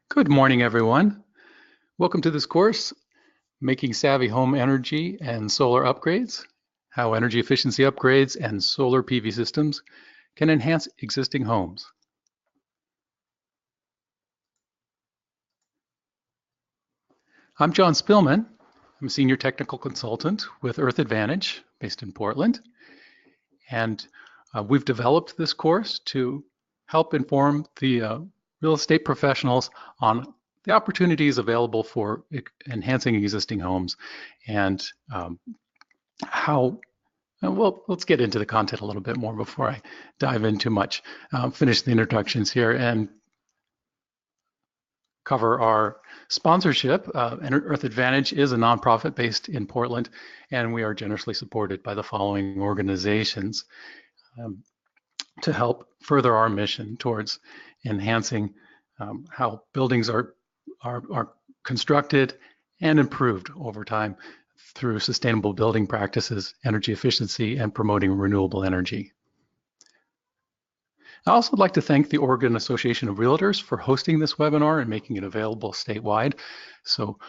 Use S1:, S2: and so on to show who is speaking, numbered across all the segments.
S1: Good morning, everyone. Welcome to this course, Making Savvy Home Energy and Solar Upgrades, how energy efficiency upgrades and solar PV systems can enhance existing homes. I'm John Spillman. I'm a senior technical consultant with Earth Advantage based in Portland. And we've developed this course to help inform the real estate professionals on the opportunities available for enhancing existing homes and how, well, let's get into the content a little bit more before I dive in too much. Finish the introductions here and cover our sponsorship. Earth Advantage is a nonprofit based in Portland, and we are generously supported by the following organizations to help further our mission towards enhancing how buildings are constructed and improved over time through sustainable building practices, energy efficiency, and promoting renewable energy. I also would like to thank the Oregon Association of Realtors for hosting this webinar and making it available statewide, so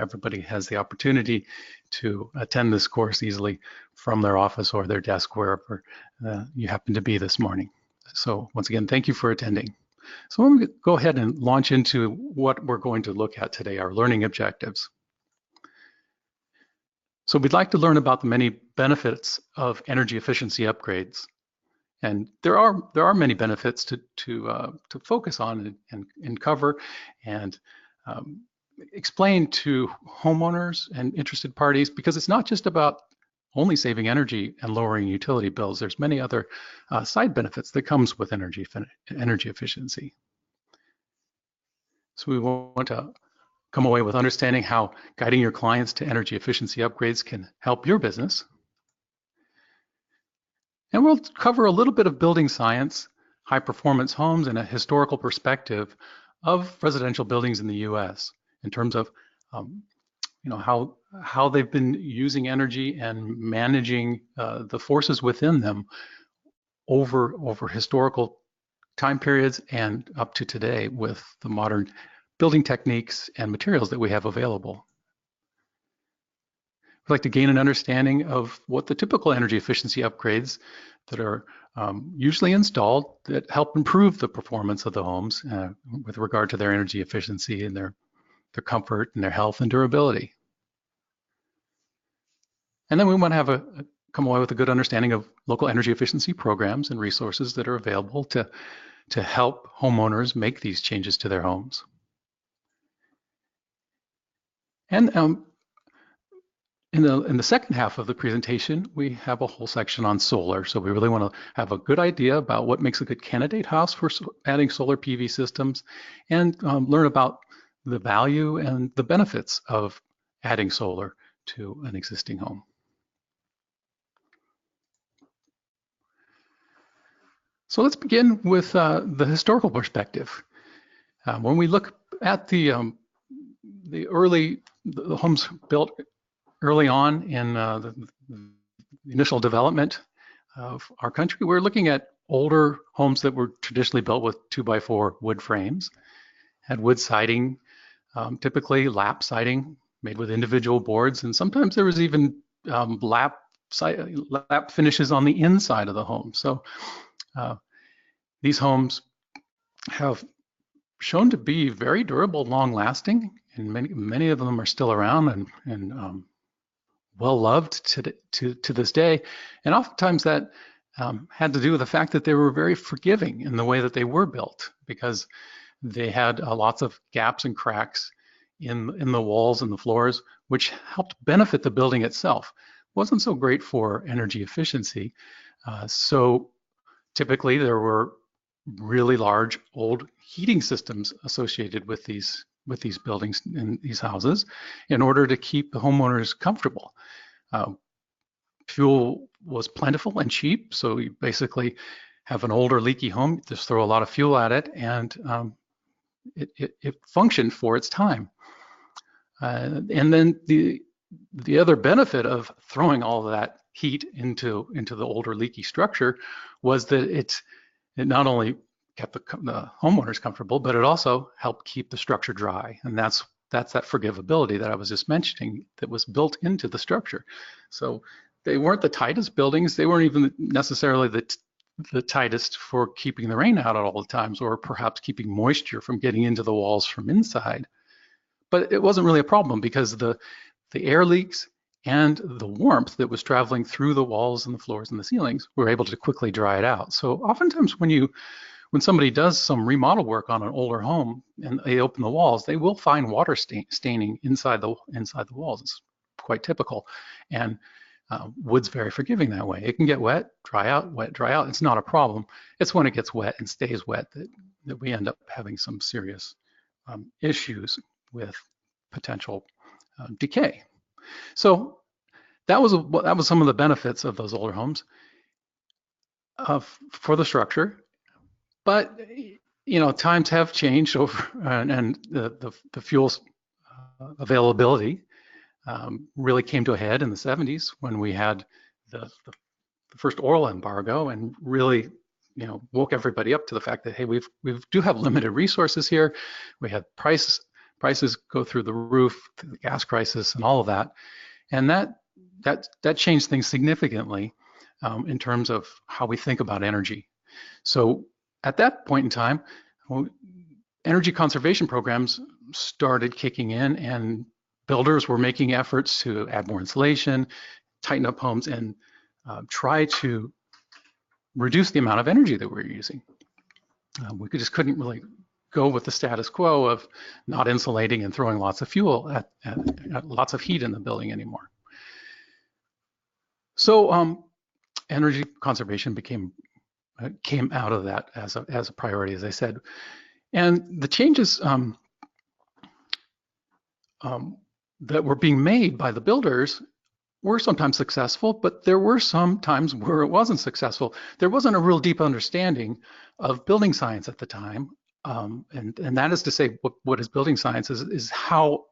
S1: everybody has the opportunity to attend this course easily from their office or their desk, wherever you happen to be this morning. So once again, thank you for attending. So I'm going to go ahead and launch into what we're going to look at today, our learning objectives. So we'd like to learn about the many benefits of energy efficiency upgrades. And there are many benefits to focus on and cover and explain to homeowners and interested parties, because it's not just about only saving energy and lowering utility bills. There's many other side benefits that comes with energy efficiency. So we want to come away with understanding how guiding your clients to energy efficiency upgrades can help your business. And we'll cover a little bit of building science, high performance homes, and a historical perspective of residential buildings in the US in terms of how they've been using energy and managing the forces within them over historical time periods and up to today with the modern building techniques and materials that we have available. We'd like to gain an understanding of what the typical energy efficiency upgrades that are usually installed that help improve the performance of the homes with regard to their energy efficiency and their comfort and their health and durability. And then we want to have come away with a good understanding of local energy efficiency programs and resources that are available to help homeowners make these changes to their homes. And in the second half of the presentation, we have a whole section on solar. So we really want to have a good idea about what makes a good candidate house for adding solar PV systems, and learn about the value and the benefits of adding solar to an existing home. So let's begin with the historical perspective. When we look at the homes built early on in the initial development of our country, we're looking at older homes that were traditionally built with 2x4 wood frames, had wood siding, typically lap siding made with individual boards, and sometimes there was even lap finishes on the inside of the home. So these homes have shown to be very durable, long-lasting, and many of them are still around and well loved to this day. And oftentimes that had to do with the fact that they were very forgiving in the way that they were built, because they had lots of gaps and cracks in the walls and the floors, which helped benefit the building itself. Wasn't so great for energy efficiency. So typically there were really large old heating systems associated with these buildings and these houses in order to keep the homeowners comfortable. Fuel was plentiful and cheap, so you basically have an older leaky home, just throw a lot of fuel at it, and it functioned for its time. And then the other benefit of throwing all of that heat into the older leaky structure was that it not only kept the homeowners comfortable, but it also helped keep the structure dry. And that's that forgivability that I was just mentioning that was built into the structure. So they weren't the tightest buildings. They weren't even necessarily the tightest for keeping the rain out at all the times, or perhaps keeping moisture from getting into the walls from inside. But it wasn't really a problem because the air leaks and the warmth that was traveling through the walls and the floors and the ceilings were able to quickly dry it out. So oftentimes when somebody does some remodel work on an older home and they open the walls, they will find water staining inside the walls. It's quite typical. And wood's very forgiving that way. It can get wet, dry out, wet, dry out. It's not a problem. It's when it gets wet and stays wet that we end up having some serious issues with potential decay. So that was some of the benefits of those older homes for the structure. But times have changed over, and the fuel's availability really came to a head in the 70s when we had the first oil embargo, and really woke everybody up to the fact that, hey, we do have limited resources here. We had prices go through the roof, the gas crisis, and all of that, and that changed things significantly in terms of how we think about energy. So at that point in time, energy conservation programs started kicking in, and builders were making efforts to add more insulation, tighten up homes, and try to reduce the amount of energy that we're using. We just couldn't really go with the status quo of not insulating and throwing lots of fuel at lots of heat in the building anymore. So energy conservation came out of that as a priority, as I said. And the changes that were being made by the builders were sometimes successful, but there were some times where it wasn't successful. There wasn't a real deep understanding of building science at the time. And that is to say, what is building science is how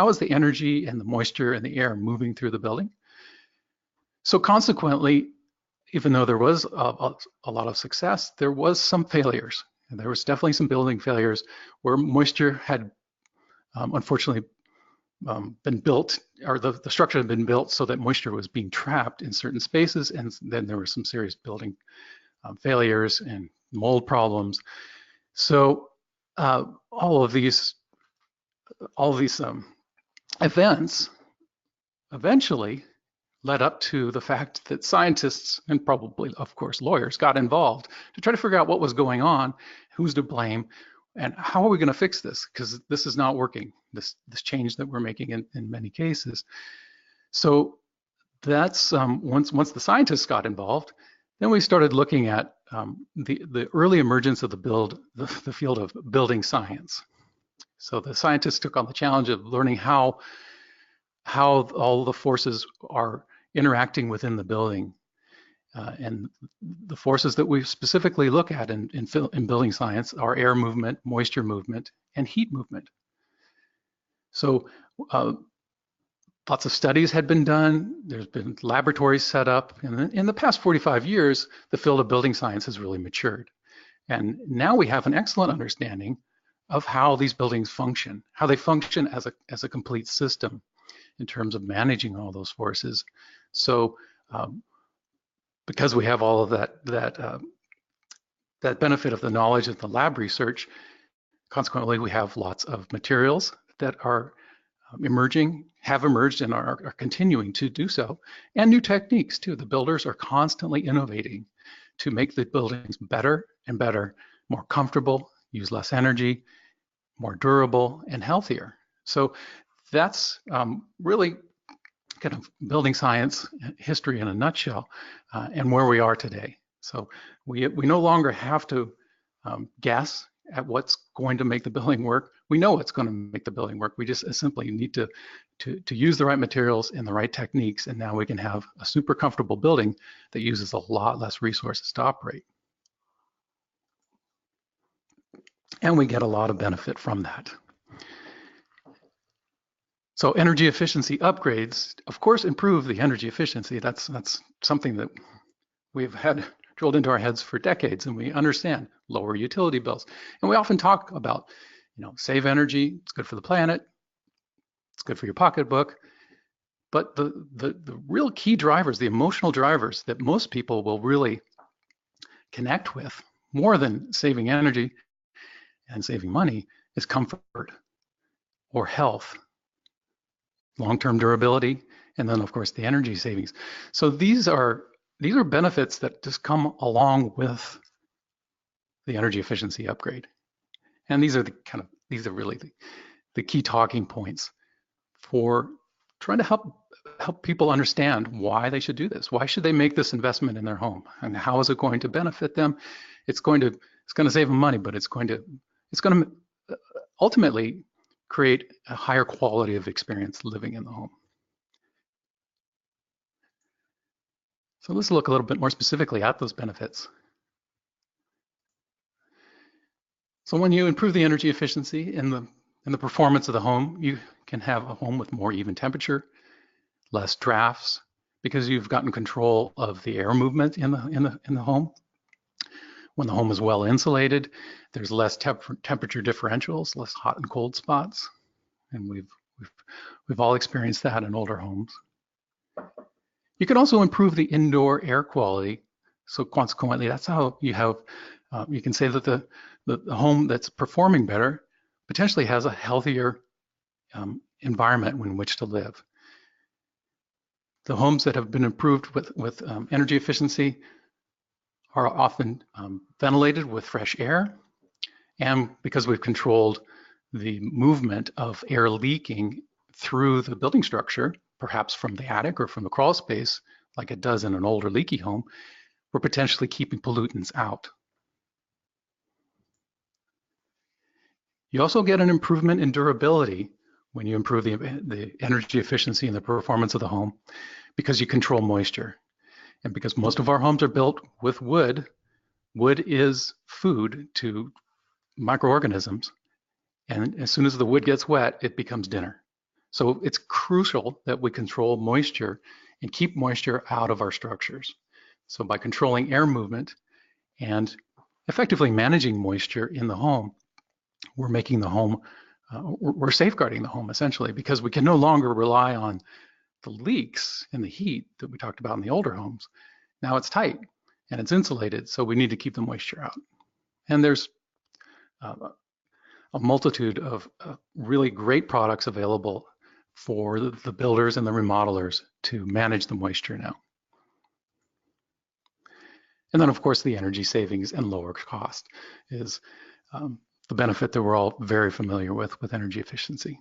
S1: is the energy and the moisture and the air moving through the building. So consequently, even though there was a lot of success, there was some failures. And there was definitely some building failures where moisture had unfortunately been built, or the structure had been built so that moisture was being trapped in certain spaces, and then there were some serious building failures and mold problems. So all of these events eventually led up to the fact that scientists, and probably, of course, lawyers, got involved to try to figure out what was going on, who's to blame, and how are we going to fix this? Because this is not working, this change that we're making in many cases. So that's once the scientists got involved, then we started looking at the early emergence of the field of building science. So the scientists took on the challenge of learning how all the forces are interacting within the building. And the forces that we specifically look at in building science are air movement, moisture movement, and heat movement. So lots of studies had been done. There's been laboratories set up. And in the past 45 years, the field of building science has really matured. And now we have an excellent understanding of how these buildings function, how they function as a complete system in terms of managing all those forces. So because we have all of that benefit of the knowledge of the lab research, consequently, we have lots of materials that are have emerged and are continuing to do so, and new techniques too. The builders are constantly innovating to make the buildings better and better, more comfortable, use less energy, more durable, and healthier. So that's really kind of building science history in a nutshell, and where we are today. So we no longer have to guess at what's going to make the building work. We know what's going to make the building work. We just simply need to use the right materials and the right techniques, and now we can have a super comfortable building that uses a lot less resources to operate. And we get a lot of benefit from that. So energy efficiency upgrades, of course, improve the energy efficiency. That's something that we've had drilled into our heads for decades, and we understand lower utility bills. And we often talk about, save energy, it's good for the planet, it's good for your pocketbook. But the real key drivers, the emotional drivers that most people will really connect with more than saving energy and saving money is comfort or health, long-term durability, and then of course the energy savings. So these are benefits that just come along with the energy efficiency upgrade. And these are really the key talking points for trying to help people understand why they should do this. Why should they make this investment in their home, and how is it going to benefit them? It's going to save them money, but it's going to ultimately create a higher quality of experience living in the home. So let's look a little bit more specifically at those benefits. So when you improve the energy efficiency in the performance of the home, you can have a home with more even temperature, less drafts, because you've gotten control of the air movement in the home. When the home is well insulated, there's less temperature differentials, less hot and cold spots, and we've all experienced that in older homes. You can also improve the indoor air quality. So consequently, that's how you have you can say that the home that's performing better potentially has a healthier environment in which to live. The homes that have been improved with energy efficiency are often ventilated with fresh air, and because we've controlled the movement of air leaking through the building structure, perhaps from the attic or from the crawl space, like it does in an older leaky home, we're potentially keeping pollutants out. You also get an improvement in durability when you improve the energy efficiency and the performance of the home, because you control moisture. And because most of our homes are built with wood, wood is food to microorganisms. And as soon as the wood gets wet, it becomes dinner. So it's crucial that we control moisture and keep moisture out of our structures. So by controlling air movement and effectively managing moisture in the home, we're making the home, we're safeguarding the home essentially, because we can no longer rely on the leaks and the heat that we talked about in the older homes. Now it's tight and it's insulated, so we need to keep the moisture out. And there's a multitude of really great products available for the builders and the remodelers to manage the moisture now. And then of course the energy savings and lower cost is the benefit that we're all very familiar with energy efficiency.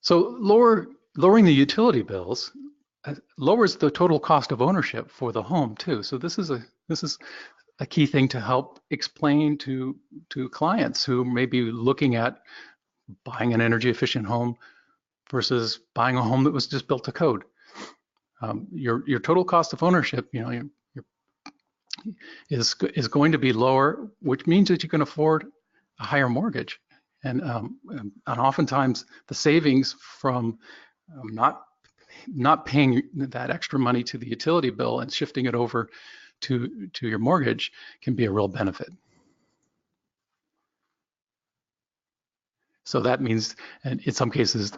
S1: So lowering the utility bills lowers the total cost of ownership for the home too. So this is a key thing to help explain to clients who may be looking at buying an energy efficient home versus buying a home that was just built to code. Your total cost of ownership, is going to be lower, which means that you can afford a higher mortgage. And oftentimes the savings from not paying that extra money to the utility bill and shifting it over to your mortgage can be a real benefit. So that means, and in some cases,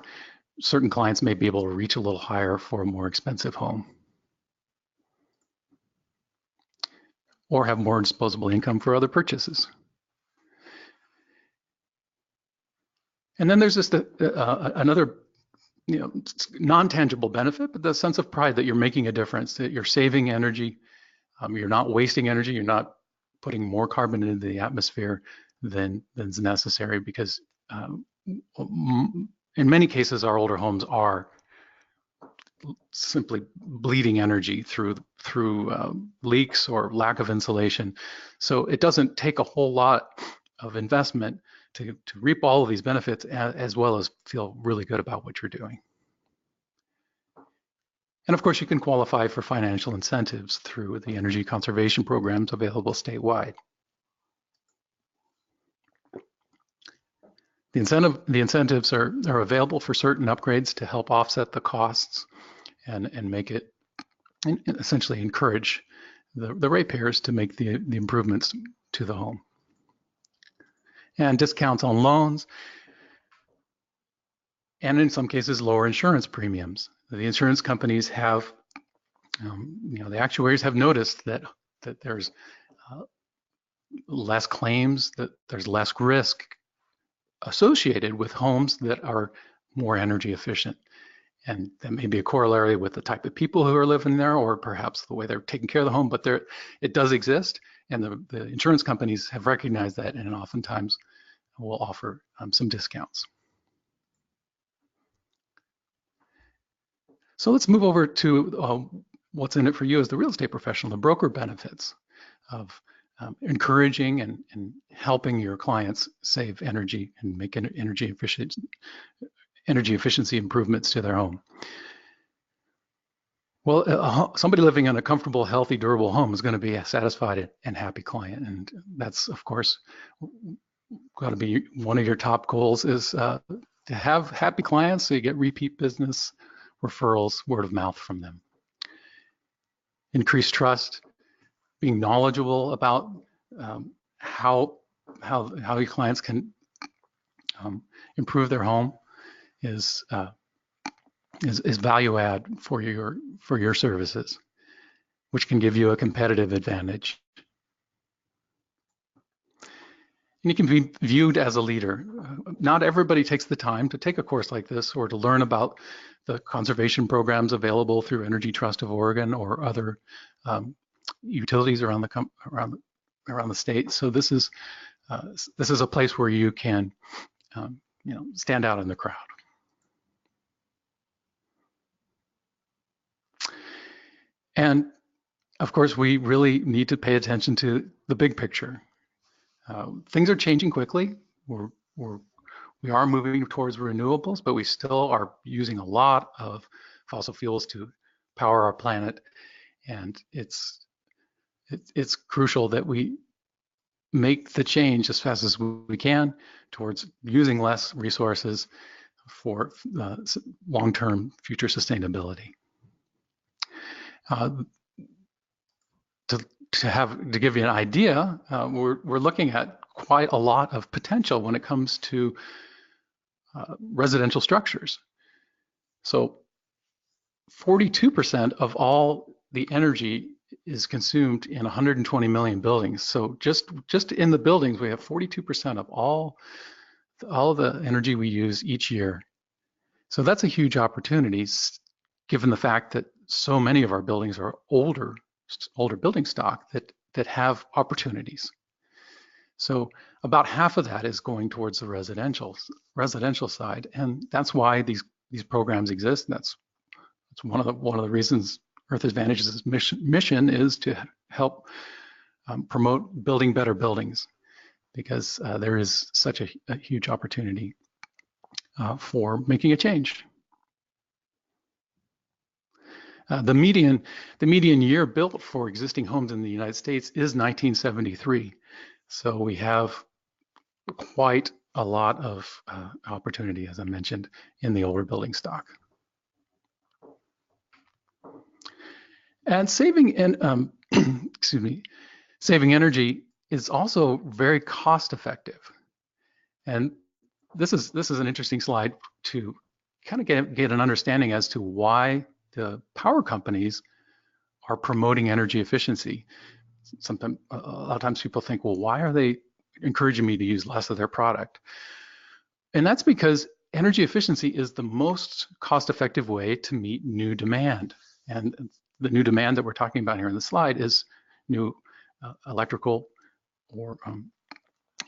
S1: certain clients may be able to reach a little higher for a more expensive home, or have more disposable income for other purchases. And then there's just another non-tangible benefit, but the sense of pride that you're making a difference, that you're saving energy, you're not wasting energy, you're not putting more carbon into the atmosphere than's necessary, because in many cases our older homes are simply bleeding energy through leaks or lack of insulation. So it doesn't take a whole lot of investment to reap all of these benefits, as well as feel really good about what you're doing. And of course, you can qualify for financial incentives through the energy conservation programs available statewide. The incentives are available for certain upgrades to help offset the costs and make it, and essentially encourage the ratepayers to make the improvements to the home. And discounts on loans, and in some cases lower insurance premiums. The insurance companies have, the actuaries have noticed that there's less claims, that there's less risk associated with homes that are more energy efficient. And that may be a corollary with the type of people who are living there, or perhaps the way they're taking care of the home, but it does exist. And the insurance companies have recognized that, and oftentimes will offer some discounts. So let's move over to what's in it for you as the real estate professional, the broker benefits of encouraging and helping your clients save energy and make energy efficiency improvements to their home. Well, somebody living in a comfortable, healthy, durable home is going to be a satisfied and happy client. And that's, of course, got to be one of your top goals, is to have happy clients so you get repeat business, referrals, word of mouth from them. Increase trust, being knowledgeable about how your clients can improve their home is value add for your services, which can give you a competitive advantage. And you can be viewed as a leader. Not everybody takes the time to take a course like this or to learn about the conservation programs available through Energy Trust of Oregon or other utilities around the state. So this is a place where you can stand out in the crowd. And of course, we really need to pay attention to the big picture. Things are changing quickly. We are moving towards renewables, but we still are using a lot of fossil fuels to power our planet, and it's crucial that we make the change as fast as we can towards using less resources for long-term future sustainability. To give you an idea, we're looking at quite a lot of potential when it comes to residential structures. So 42% of all the energy is consumed in 120 million buildings. So just in the buildings, we have 42% of all the energy we use each year. So that's a huge opportunity, given the fact that so many of our buildings are older building stock that have opportunities. So about half of that is going towards the residential side, and that's why these programs exist. And that's one of the reasons Earth Advantage's mission is to help promote building better buildings, because there is such a huge opportunity for making a change. The median year built for existing homes in the United States is 1973. So we have quite a lot of opportunity, as I mentioned, in the older building stock. And saving energy is also very cost effective. And this is an interesting slide to kind of get an understanding as to why the power companies are promoting energy efficiency. Sometimes, a lot of times people think, well, why are they encouraging me to use less of their product? And that's because energy efficiency is the most cost-effective way to meet new demand. And the new demand that we're talking about here in the slide is new electrical or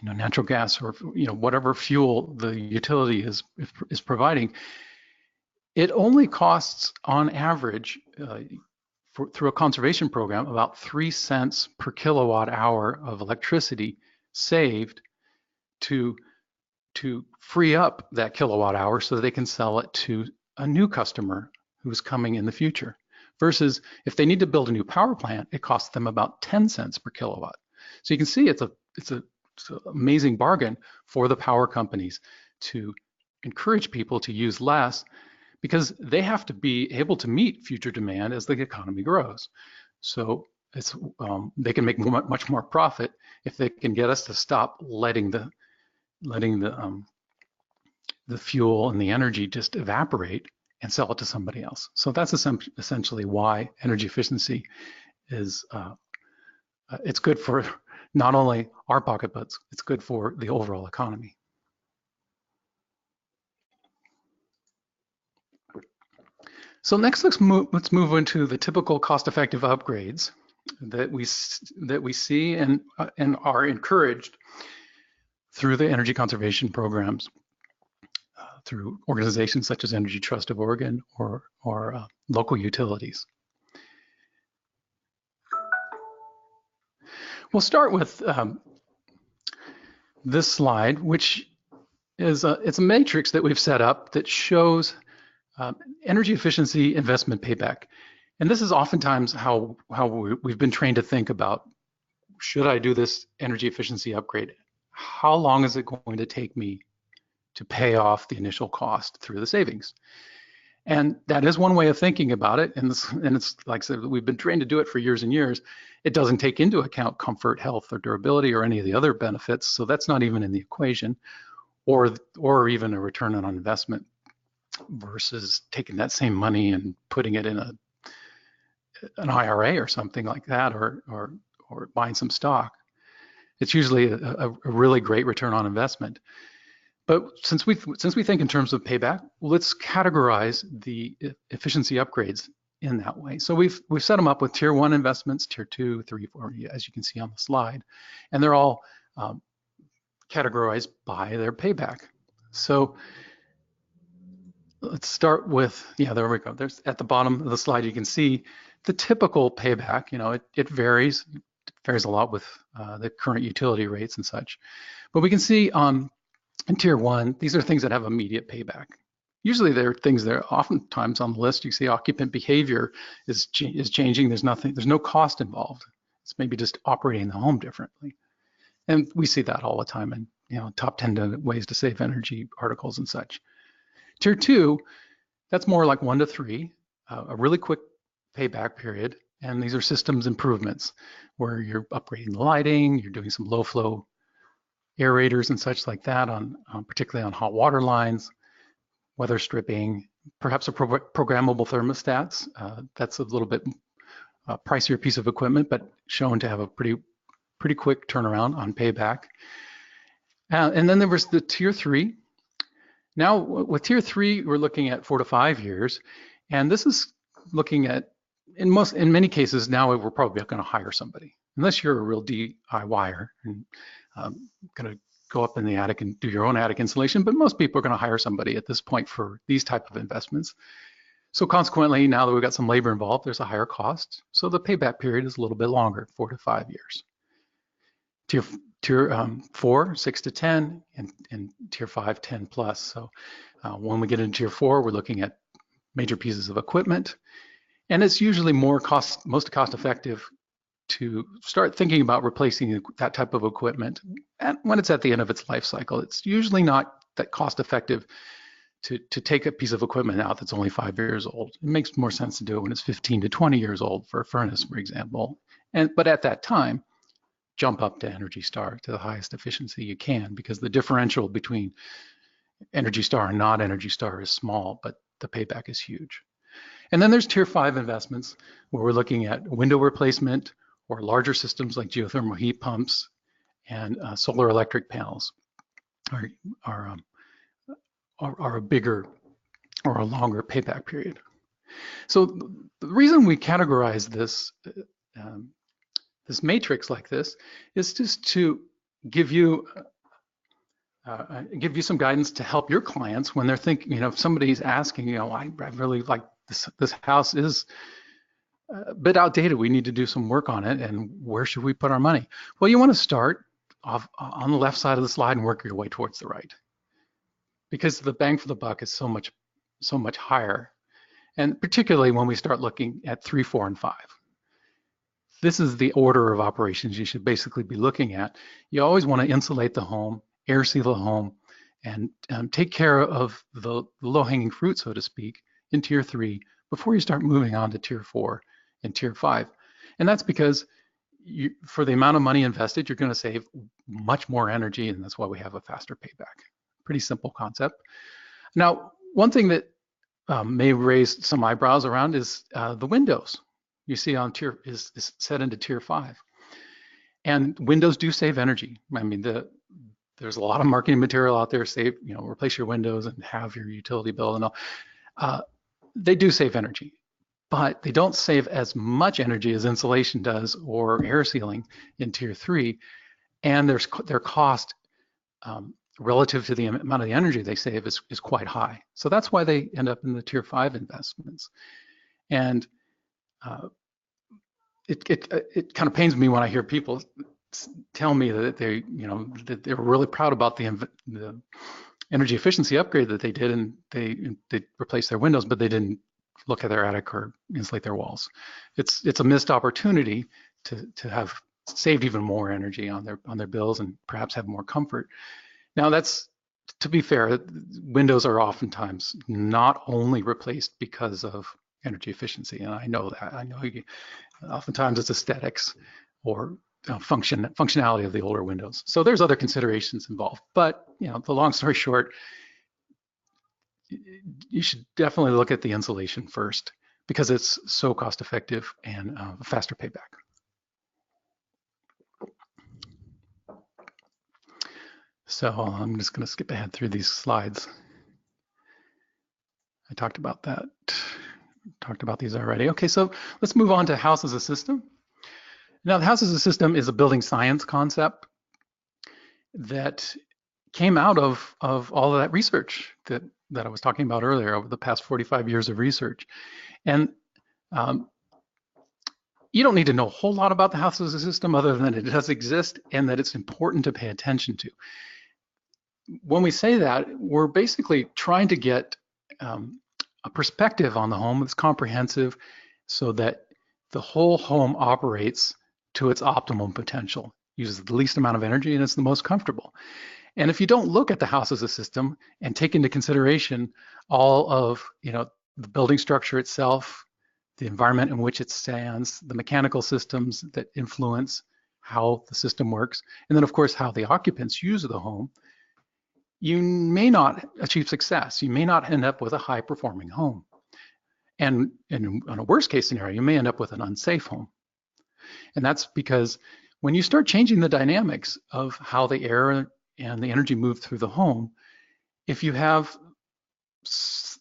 S1: natural gas, or whatever fuel the utility is providing. It only costs, on average, through a conservation program, about 3 cents per kilowatt hour of electricity saved to free up that kilowatt hour so that they can sell it to a new customer who's coming in the future. Versus if they need to build a new power plant, it costs them about 10 cents per kilowatt. So you can see it's an amazing bargain for the power companies to encourage people to use less, because they have to be able to meet future demand as the economy grows. So they can make much more profit if they can get us to stop letting the fuel and the energy just evaporate and sell it to somebody else. So that's essentially why energy efficiency is it's good for not only our pocketbooks, it's good for the overall economy. So next, let's move into the typical cost-effective upgrades that we see and are encouraged through the energy conservation programs, through organizations such as Energy Trust of Oregon or local utilities. We'll start with this slide, which is it's a matrix that we've set up that shows energy efficiency investment payback. And this is oftentimes how we've been trained to think about, should I do this energy efficiency upgrade? How long is it going to take me to pay off the initial cost through the savings? And that is one way of thinking about it. And it's like I said, we've been trained to do it for years and years. It doesn't take into account comfort, health, or durability, or any of the other benefits. So that's not even in the equation, or even a return on investment, versus taking that same money and putting it in an IRA or something like that, or buying some stock. It's usually a really great return on investment. But since we think in terms of payback, let's categorize the efficiency upgrades in that way. So we've set them up with tier 1 investments, tier 2, 3, 4, as you can see on the slide, and they're all categorized by their payback. So let's start with, yeah, there we go. There's at the bottom of the slide, you can see the typical payback. You know, it varies. It varies a lot with the current utility rates and such. But we can see in tier 1, these are things that have immediate payback. Usually they're things that are oftentimes on the list. You see occupant behavior is changing. There's no cost involved. It's maybe just operating the home differently. And we see that all the time in, you know, top 10 ways to save energy articles and such. Tier 2, that's more like 1 to 3, a really quick payback period. And these are systems improvements where you're upgrading the lighting, you're doing some low flow aerators and such like that, particularly on hot water lines, weather stripping, perhaps a programmable thermostats. That's a little bit pricier piece of equipment, but shown to have a pretty quick turnaround on payback. And then there was the tier 3. Now with tier 3, we're looking at 4 to 5 years, and this is looking at, in many cases now, we're probably going to hire somebody, unless you're a real DIYer and going to go up in the attic and do your own attic installation. But most people are going to hire somebody at this point for these type of investments. So consequently, now that we've got some labor involved, there's a higher cost. So the payback period is a little bit longer, 4 to 5 years. Tier 4, 6 to 10, and tier 5, 10 plus. So when we get into tier 4, we're looking at major pieces of equipment, and it's usually most cost effective to start thinking about replacing that type of equipment when it's at the end of its life cycle. It's usually not that cost effective to take a piece of equipment out that's only 5 years old. It makes more sense to do it when it's 15 to 20 years old for a furnace, for example. But at that time, jump up to Energy Star to the highest efficiency you can, because the differential between Energy Star and not Energy Star is small, but the payback is huge. And then there's tier 5 investments where we're looking at window replacement or larger systems like geothermal heat pumps and solar electric panels are a bigger or a longer payback period. So the reason we categorize this this matrix like this is just to give you some guidance to help your clients when they're thinking, you know, if somebody's asking, you know, I really like this house is a bit outdated, we need to do some work on it, and where should we put our money? Well, you want to start off on the left side of the slide and work your way towards the right, because the bang for the buck is so much higher, and particularly when we start looking at 3, 4, and 5. This is the order of operations you should basically be looking at. You always want to insulate the home, air seal the home, and take care of the low-hanging fruit, so to speak, in tier 3 before you start moving on to tier 4 and tier 5. And that's because for the amount of money invested, you're going to save much more energy, and that's why we have a faster payback. Pretty simple concept. Now, one thing that may raise some eyebrows around is the windows. You see on tier is set into tier 5. And windows do save energy. I mean, there's a lot of marketing material out there, replace your windows and have your utility bill and all. They do save energy, but they don't save as much energy as insulation does or air sealing in tier 3. And their cost relative to the amount of the energy they save is quite high. So that's why they end up in the tier 5 investments. And it kind of pains me when I hear people tell me that that they're really proud about the energy efficiency upgrade that they did, and they replaced their windows, but they didn't look at their attic or insulate their walls. It's a missed opportunity to have saved even more energy on their bills and perhaps have more comfort. Now, that's, to be fair, windows are oftentimes not only replaced because of energy efficiency, and I know that. Oftentimes it's aesthetics or functionality of the older windows. So there's other considerations involved. But the long story short, you should definitely look at the insulation first because it's so cost effective and a faster payback. So I'm just going to skip ahead through these slides. I talked about that. Talked about these already. Okay, so let's move on to house as a system. Now, the house as a system is a building science concept that came out of all of that research that I was talking about earlier over the past 45 years of research. And you don't need to know a whole lot about the house as a system other than it does exist and that it's important to pay attention to. When we say that, we're basically trying to get a perspective on the home that's comprehensive so that the whole home operates to its optimum potential, uses the least amount of energy, and it's the most comfortable. And if you don't look at the house as a system and take into consideration all of the building structure itself, the environment in which it stands, the mechanical systems that influence how the system works, and then of course how the occupants use the home, you may not achieve success. You may not end up with a high performing home. And in a worst case scenario, you may end up with an unsafe home. And that's because when you start changing the dynamics of how the air and the energy move through the home, if you have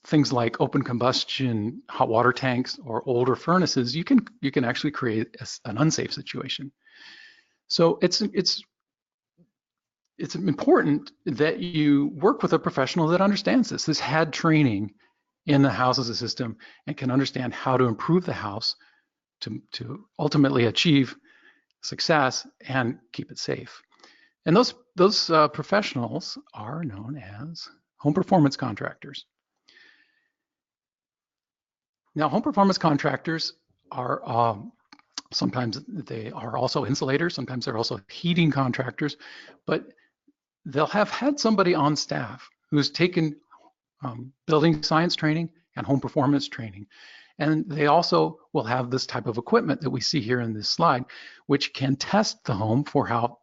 S1: things like open combustion hot water tanks or older furnaces, you can actually create an unsafe situation. So it's important that you work with a professional that understands this. This had training in the house as a system and can understand how to improve the house to ultimately achieve success and keep it safe. And those professionals are known as home performance contractors. Now, home performance contractors are sometimes they are also insulators, sometimes they're also heating contractors, but they'll have had somebody on staff who's taken building science training and home performance training. And they also will have this type of equipment that we see here in this slide, which can test the home for how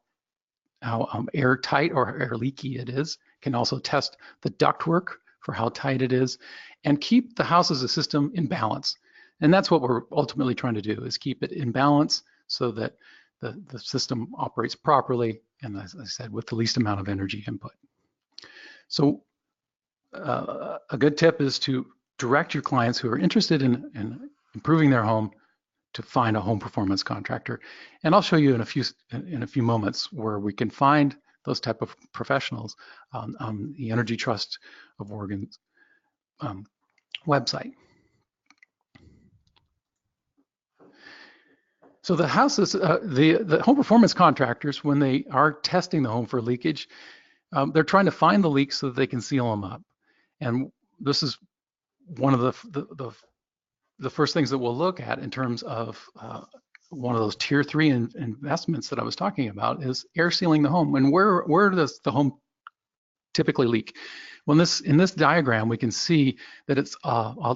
S1: airtight or air leaky it is, can also test the ductwork for how tight it is, and keep the house as a system in balance. And that's what we're ultimately trying to do, is keep it in balance so that the system operates properly, and as I said, with the least amount of energy input. So a good tip is to direct your clients who are interested in improving their home to find a home performance contractor. And I'll show you in a few moments where we can find those type of professionals on the Energy Trust of Oregon's website. So the houses, the home performance contractors, when they are testing the home for leakage, they're trying to find the leaks so that they can seal them up. And this is one of the first things that we'll look at in terms of one of those tier 3 investments that I was talking about is air sealing the home. And where does the home typically leak. Well, in this diagram, we can see that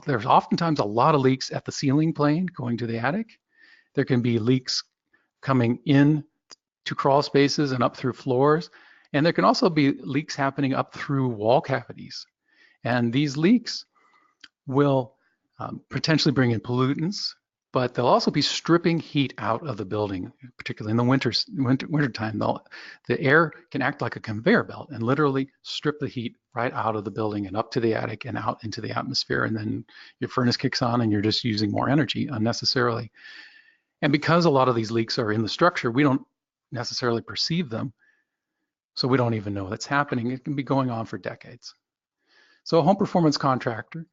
S1: there's oftentimes a lot of leaks at the ceiling plane going to the attic. There can be leaks coming in to crawl spaces and up through floors. And there can also be leaks happening up through wall cavities. And these leaks will potentially bring in pollutants, but they'll also be stripping heat out of the building, particularly in the wintertime. The air can act like a conveyor belt and literally strip the heat right out of the building and up to the attic and out into the atmosphere. And then your furnace kicks on and you're just using more energy unnecessarily. And because a lot of these leaks are in the structure, we don't necessarily perceive them. So we don't even know that's happening. It can be going on for decades. So a home performance contractor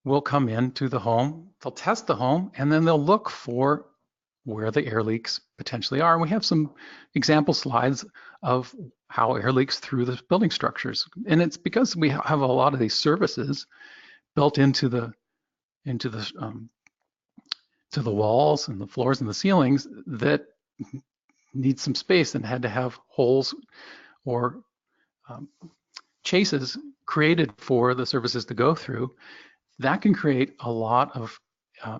S1: will come into the home, they'll test the home, and then they'll look for where the air leaks potentially are. And we have some example slides of how air leaks through the building structures. And it's because we have a lot of these services built into the to the walls and the floors and the ceilings that need some space and had to have holes or chases created for the services to go through. That can create a lot of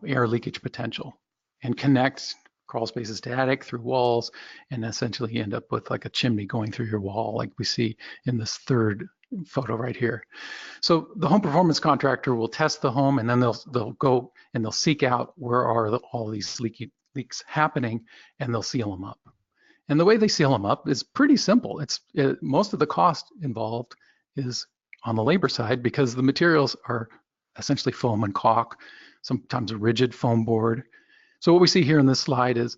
S1: air leakage potential and connect crawl spaces to attic through walls, and essentially end up with like a chimney going through your wall, like we see in this third photo right here. So the home performance contractor will test the home, and then they'll go and they'll seek out where are all these leaks happening, and they'll seal them up. And the way they seal them up is pretty simple. Most of the cost involved is on the labor side because the materials are essentially foam and caulk, sometimes a rigid foam board. So what we see here in this slide is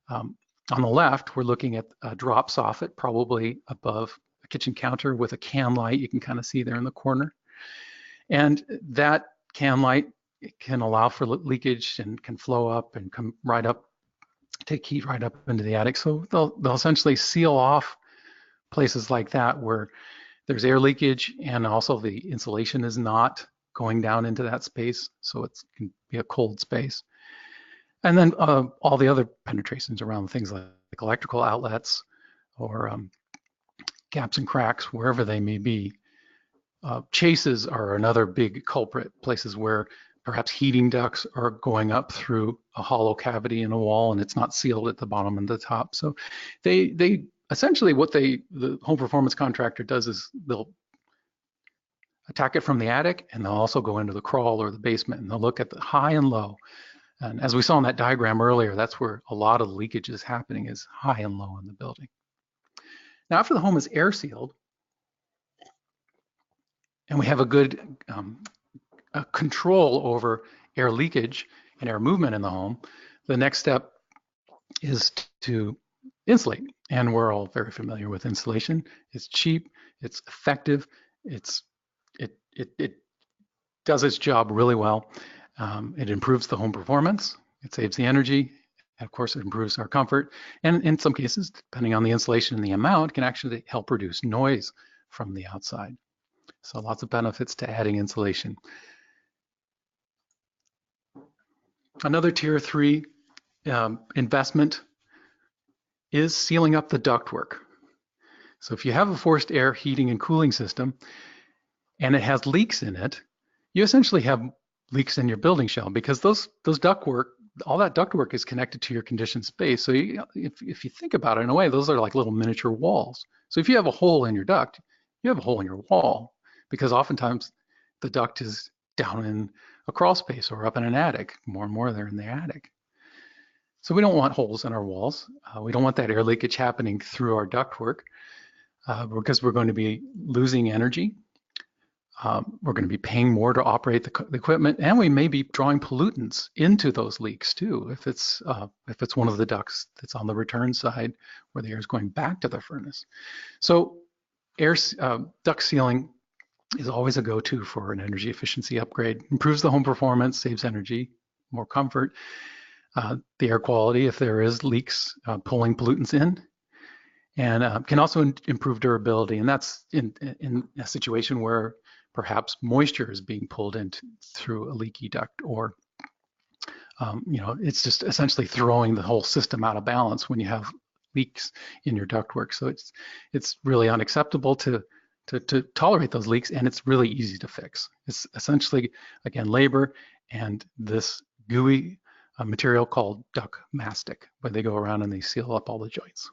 S1: on the left, we're looking at a drop soffit, probably above a kitchen counter with a can light. You can kind of see there in the corner. And that can light can allow for leakage and can flow up and come right up, take heat right up into the attic. So they'll essentially seal off places like that where there's air leakage and also the insulation is not going down into that space, so it can be a cold space. And then all the other penetrations around things like electrical outlets or gaps and cracks, wherever they may be. Chases are another big culprit, places where perhaps heating ducts are going up through a hollow cavity in a wall and it's not sealed at the bottom and the top. So they essentially what the home performance contractor does is they'll attack it from the attic, and they'll also go into the crawl or the basement, and they'll look at the high and low. And as we saw in that diagram earlier, that's where a lot of leakage is happening, is high and low in the building. Now, after the home is air sealed, and we have a good control over air leakage and air movement in the home, the next step is to insulate. And we're all very familiar with insulation. It's cheap, it's effective, it does its job really well. It improves the home performance, it saves the energy, and of course it improves our comfort. And in some cases, depending on the insulation and the amount, can actually help reduce noise from the outside. So lots of benefits to adding insulation. Another tier 3 investment is sealing up the ductwork. So if you have a forced air heating and cooling system and it has leaks in it, you essentially have leaks in your building shell because those ductwork, all that ductwork is connected to your conditioned space. So if you think about it in a way, those are like little miniature walls. So if you have a hole in your duct, you have a hole in your wall because oftentimes the duct is down in a crawl space or up in an attic. More and more they're in the attic. So we don't want holes in our walls. We don't want that air leakage happening through our ductwork because we're going to be losing energy. We're going to be paying more to operate the equipment, and we may be drawing pollutants into those leaks too. If it's one of the ducts that's on the return side where the air is going back to the furnace. So duct sealing is always a go-to for an energy efficiency upgrade. Improves the home performance, saves energy, more comfort. The air quality, if there is leaks, pulling pollutants in, and can also improve durability. And that's in a situation where perhaps moisture is being pulled in through a leaky duct, or it's just essentially throwing the whole system out of balance when you have leaks in your ductwork. So it's really unacceptable to tolerate those leaks, and it's really easy to fix. It's essentially, again, labor and this gooey material called duct mastic, where they go around and they seal up all the joints.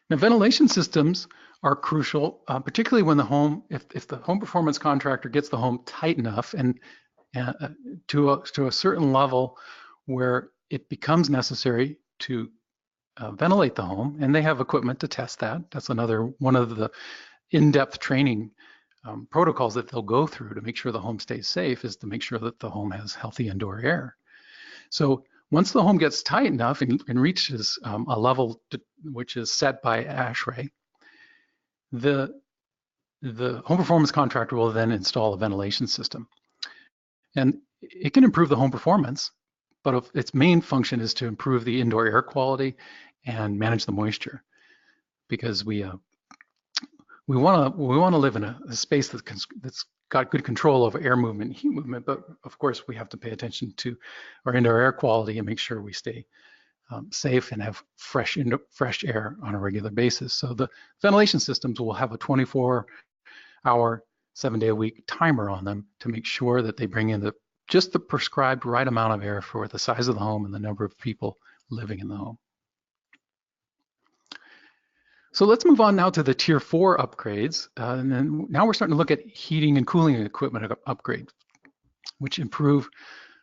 S1: Now, ventilation systems are crucial, particularly when the home, if the home performance contractor gets the home tight enough and to a certain level where it becomes necessary to ventilate the home, and they have equipment to test that. That's another one of the in-depth training protocols that they'll go through to make sure the home stays safe, is to make sure that the home has healthy indoor air. So once the home gets tight enough and reaches a level which is set by ASHRAE, the home performance contractor will then install a ventilation system. And it can improve the home performance, but its main function is to improve the indoor air quality and manage the moisture, because we want to live in a space that's got good control over air movement and heat movement, but of course we have to pay attention to our indoor air quality and make sure we stay safe and have fresh air on a regular basis. So the ventilation systems will have a 24-hour, 7-day-a-week timer on them to make sure that they bring in just the prescribed right amount of air for the size of the home and the number of people living in the home. So let's move on now to the Tier 4 upgrades. And then now we're starting to look at heating and cooling equipment upgrades, which improve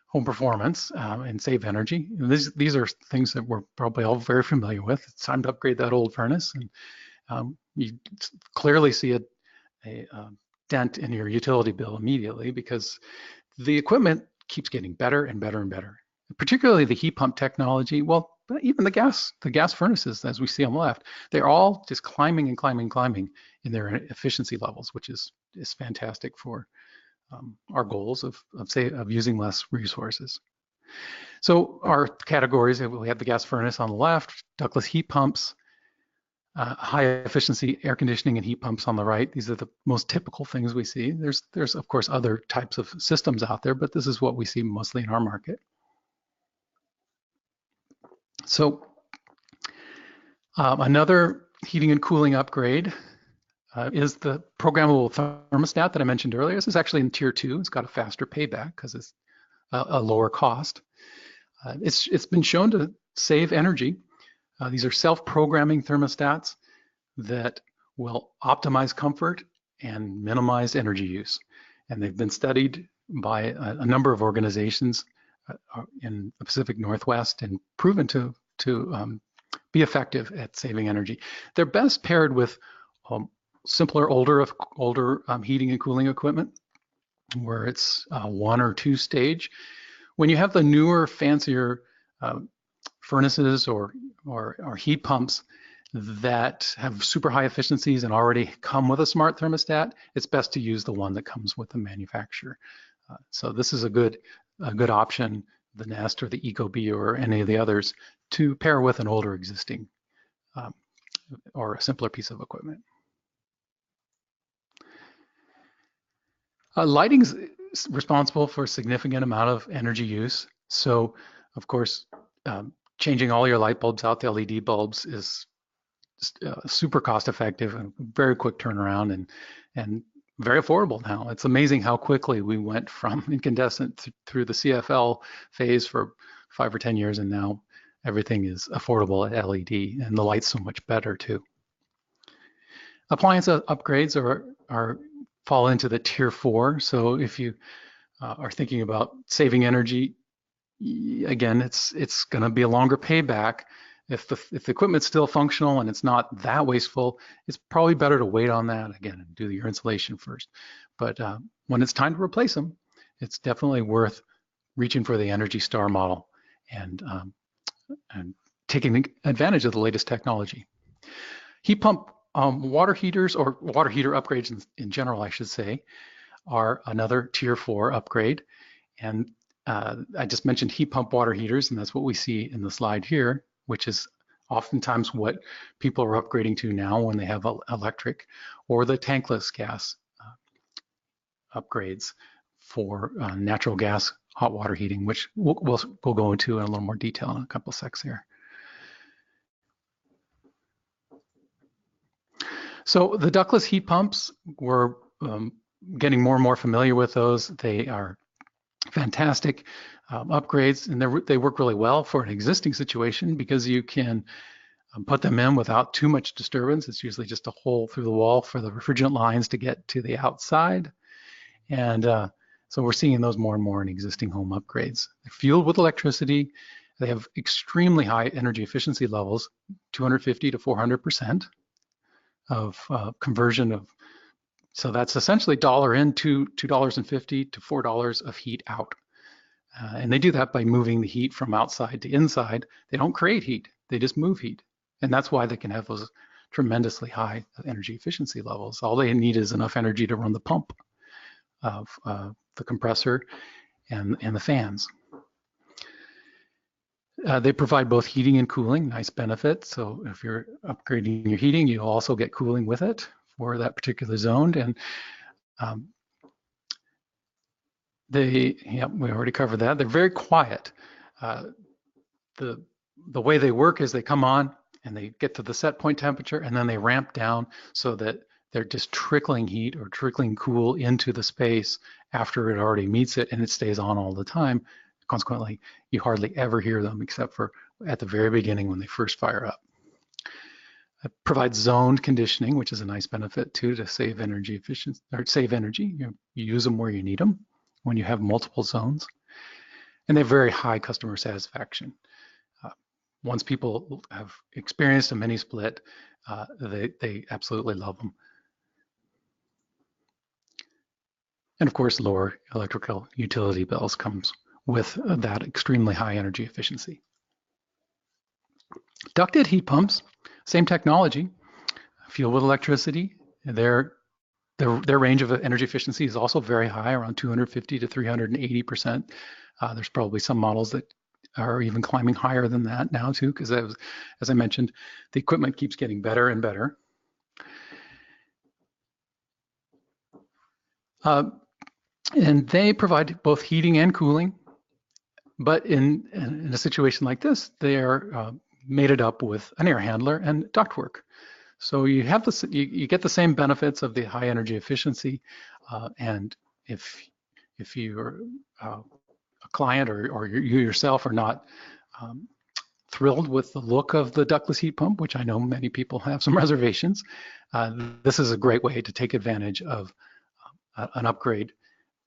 S1: home performance and save energy. And these are things that we're probably all very familiar with. It's time to upgrade that old furnace, and you clearly see a dent in your utility bill immediately, because the equipment keeps getting better and better and better, particularly the heat pump technology. Well, even the gas furnaces, as we see on the left, they're all just climbing and climbing and climbing in their efficiency levels, which is fantastic for our goals of using less resources. So our categories, we have the gas furnace on the left, ductless heat pumps, high efficiency air conditioning and heat pumps on the right. These are the most typical things we see. There's of course other types of systems out there, but this is what we see mostly in our market. So another heating and cooling upgrade is the programmable thermostat that I mentioned earlier. This is actually in Tier 2. It's got a faster payback because it's a lower cost. It's been shown to save energy. These are self-programming thermostats that will optimize comfort and minimize energy use. And they've been studied by a number of organizations in the Pacific Northwest and proven to be effective at saving energy. They're best paired with simpler, older heating and cooling equipment, where it's 1 or 2 stage. When you have the newer, fancier furnaces or heat pumps that have super high efficiencies and already come with a smart thermostat, it's best to use the one that comes with the manufacturer. So this is a good option, the Nest or the Ecobee or any of the others, to pair with an older existing or a simpler piece of equipment. Lighting is responsible for a significant amount of energy use. So, of course, changing all your light bulbs out to LED bulbs is super cost effective and very quick turnaround and very affordable now. It's amazing how quickly we went from incandescent through the CFL phase for 5 or 10 years, and now everything is affordable at LED, and the light's so much better too. Appliance upgrades fall into the Tier 4. So if you are thinking about saving energy, again, it's going to be a longer payback. If the equipment's still functional and it's not that wasteful, it's probably better to wait on that again and do your installation first. But when it's time to replace them, it's definitely worth reaching for the Energy Star model and taking advantage of the latest technology. Heat pump water heaters, or water heater upgrades in general, I should say, are another Tier 4 upgrade. And I just mentioned heat pump water heaters, and that's what we see in the slide here, which is oftentimes what people are upgrading to now when they have electric, or the tankless gas upgrades for natural gas hot water heating, which we'll go into in a little more detail in a couple secs here. So the ductless heat pumps, we're getting more and more familiar with those. They are fantastic upgrades, and they work really well for an existing situation because you can put them in without too much disturbance. It's usually just a hole through the wall for the refrigerant lines to get to the outside. And so we're seeing those more and more in existing home upgrades. They're fueled with electricity. They have extremely high energy efficiency levels, 250 to 400% of conversion of, so that's essentially $1 in to $2.50 to $4 of heat out. And they do that by moving the heat from outside to inside. They don't create heat, they just move heat. And that's why they can have those tremendously high energy efficiency levels. All they need is enough energy to run the pump of the compressor and the fans. They provide both heating and cooling, nice benefit. So if you're upgrading your heating, you also get cooling with it for that particular zone. And we already covered that. They're very quiet. The way they work is they come on and they get to the set point temperature, and then they ramp down so that they're just trickling heat or trickling cool into the space after it already meets it, and it stays on all the time. Consequently, you hardly ever hear them except for at the very beginning when they first fire up. It provides zoned conditioning, which is a nice benefit too, to save energy efficiency or save energy. You use them where you need them when you have multiple zones. And they have very high customer satisfaction. Once people have experienced a mini split, they absolutely love them. And of course, lower electrical utility bills comes with that extremely high energy efficiency. Ducted heat pumps, same technology, fueled with electricity. Their range of energy efficiency is also very high, around 250 to 380%. There's probably some models that are even climbing higher than that now too, because as I mentioned, the equipment keeps getting better and better. And they provide both heating and cooling, but in a situation like this, they are mated up with an air handler and ductwork. So you have this, you get the same benefits of the high energy efficiency, and if you're a client or you yourself are not thrilled with the look of the ductless heat pump, which I know many people have some reservations, this is a great way to take advantage of an upgrade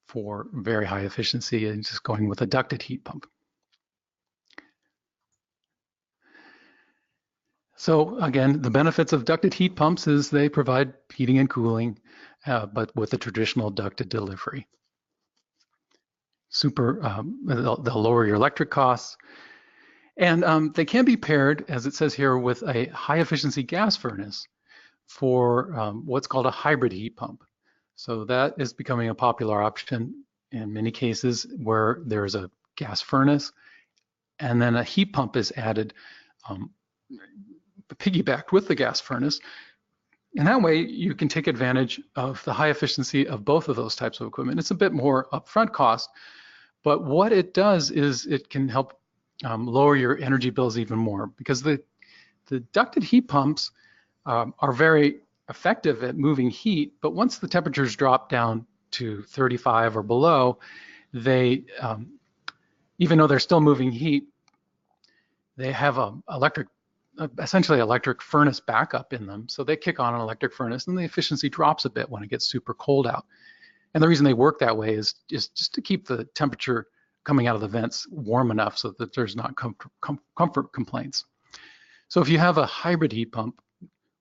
S1: for very high efficiency and just going with a ducted heat pump. So again, the benefits of ducted heat pumps is they provide heating and cooling, but with a traditional ducted delivery. They'll lower your electric costs. And they can be paired, as it says here, with a high efficiency gas furnace for what's called a hybrid heat pump. So that is becoming a popular option in many cases where there's a gas furnace and then a heat pump is added, piggybacked with the gas furnace. And that way you can take advantage of the high efficiency of both of those types of equipment. It's a bit more upfront cost, but what it does is it can help lower your energy bills even more, because the ducted heat pumps are very effective at moving heat, but once the temperatures drop down to 35 or below, they, even though they're still moving heat, they have essentially electric furnace backup in them. So they kick on an electric furnace and the efficiency drops a bit when it gets super cold out. And the reason they work that way is just to keep the temperature coming out of the vents warm enough so that there's not comfort complaints. So if you have a hybrid heat pump,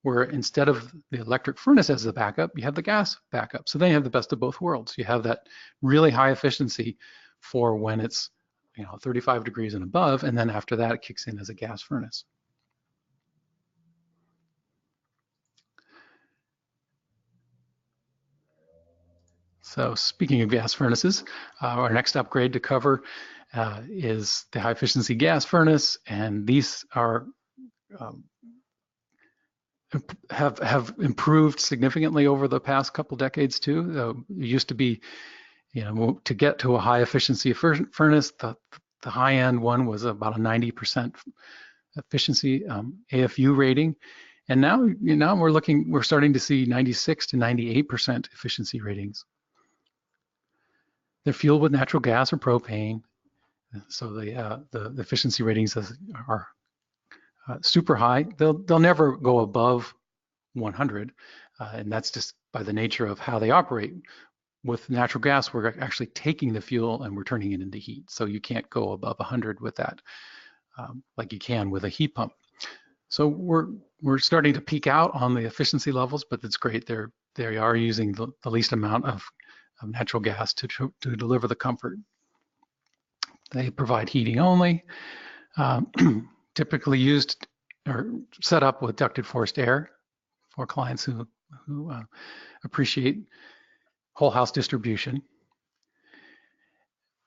S1: where instead of the electric furnace as the backup, you have the gas backup. So then you have the best of both worlds. You have that really high efficiency for when it's 35 degrees and above, and then after that it kicks in as a gas furnace. So speaking of gas furnaces, our next upgrade to cover is the high efficiency gas furnace, and these are have improved significantly over the past couple decades too. It used to be To get to a high efficiency furnace, the high end one was about a 90% efficiency AFU rating. And now we're starting to see 96 to 98% efficiency ratings. They're fueled with natural gas or propane. So the efficiency ratings are super high. They'll never go above 100, and that's just by the nature of how they operate. With natural gas, we're actually taking the fuel and we're turning it into heat. So you can't go above 100 with that, like you can with a heat pump. So we're starting to peak out on the efficiency levels, but that's great. They are using the least amount of natural gas to deliver the comfort. They provide heating only, typically used or set up with ducted forced air for clients who appreciate whole house distribution.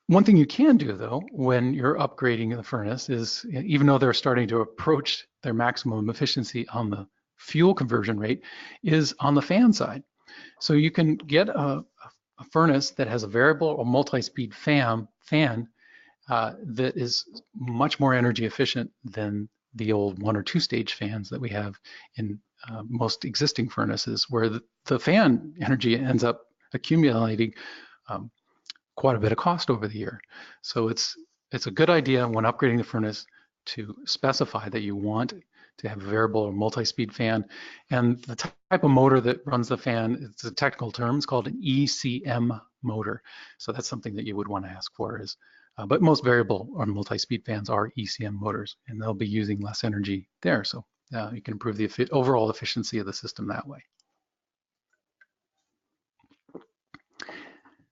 S1: One thing you can do though, when you're upgrading the furnace is, even though they're starting to approach their maximum efficiency on the fuel conversion rate, is on the fan side. So you can get a furnace that has a variable or multi-speed fan that is much more energy efficient than the old 1 or 2 stage fans that we have in most existing furnaces, where the fan energy ends up accumulating quite a bit of cost over the year. So it's a good idea when upgrading the furnace to specify that you want to have a variable or multi-speed fan. And the type of motor that runs the fan, it's a technical term, it's called an ECM motor. So that's something that you would want to ask for. But most variable or multi-speed fans are ECM motors, and they'll be using less energy there. So you can improve the overall efficiency of the system that way.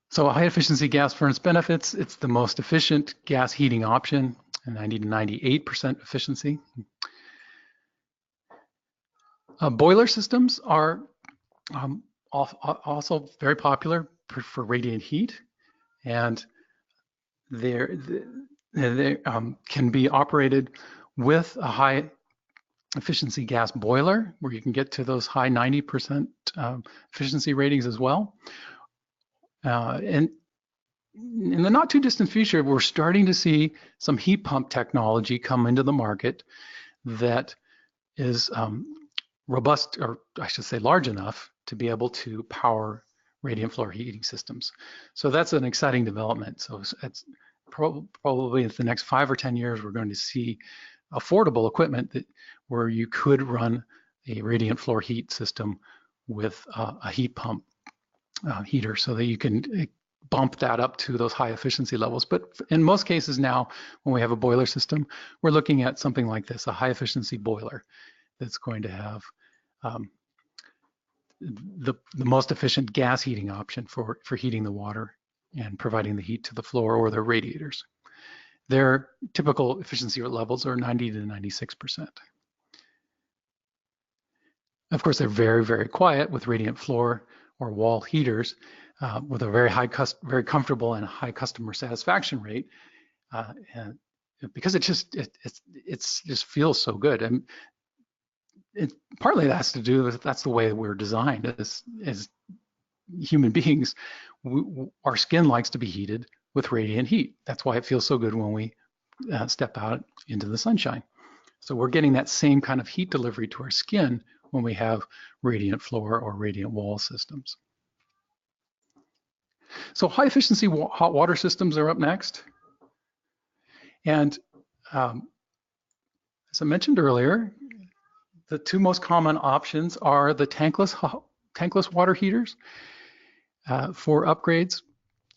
S1: So high efficiency gas furnace benefits: it's the most efficient gas heating option, 90 to 98% efficiency. Boiler systems are also very popular for radiant heat, and they can be operated with a high efficiency gas boiler, where you can get to those high 90% efficiency ratings as well. And in the not too distant future, we're starting to see some heat pump technology come into the market that is robust, or I should say large enough, to be able to power radiant floor heating systems. So that's an exciting development. So it's probably in the next 5 or 10 years, we're going to see affordable equipment where you could run a radiant floor heat system with a heat pump heater, so that you can bump that up to those high efficiency levels. But in most cases now, when we have a boiler system, we're looking at something like this, a high efficiency boiler that's going to have the most efficient gas heating option for heating the water and providing the heat to the floor or the radiators. Their typical efficiency levels are 90 to 96%. Of course, they're very, very quiet with radiant floor or wall heaters with a very comfortable and high customer satisfaction rate, and because it just feels so good. And partly that has to do with that's the way we're designed as human beings. Our skin likes to be heated with radiant heat. That's why it feels so good when we step out into the sunshine. So we're getting that same kind of heat delivery to our skin when we have radiant floor or radiant wall systems. So high efficiency hot water systems are up next. And as I mentioned earlier, the two most common options are the tankless water heaters for upgrades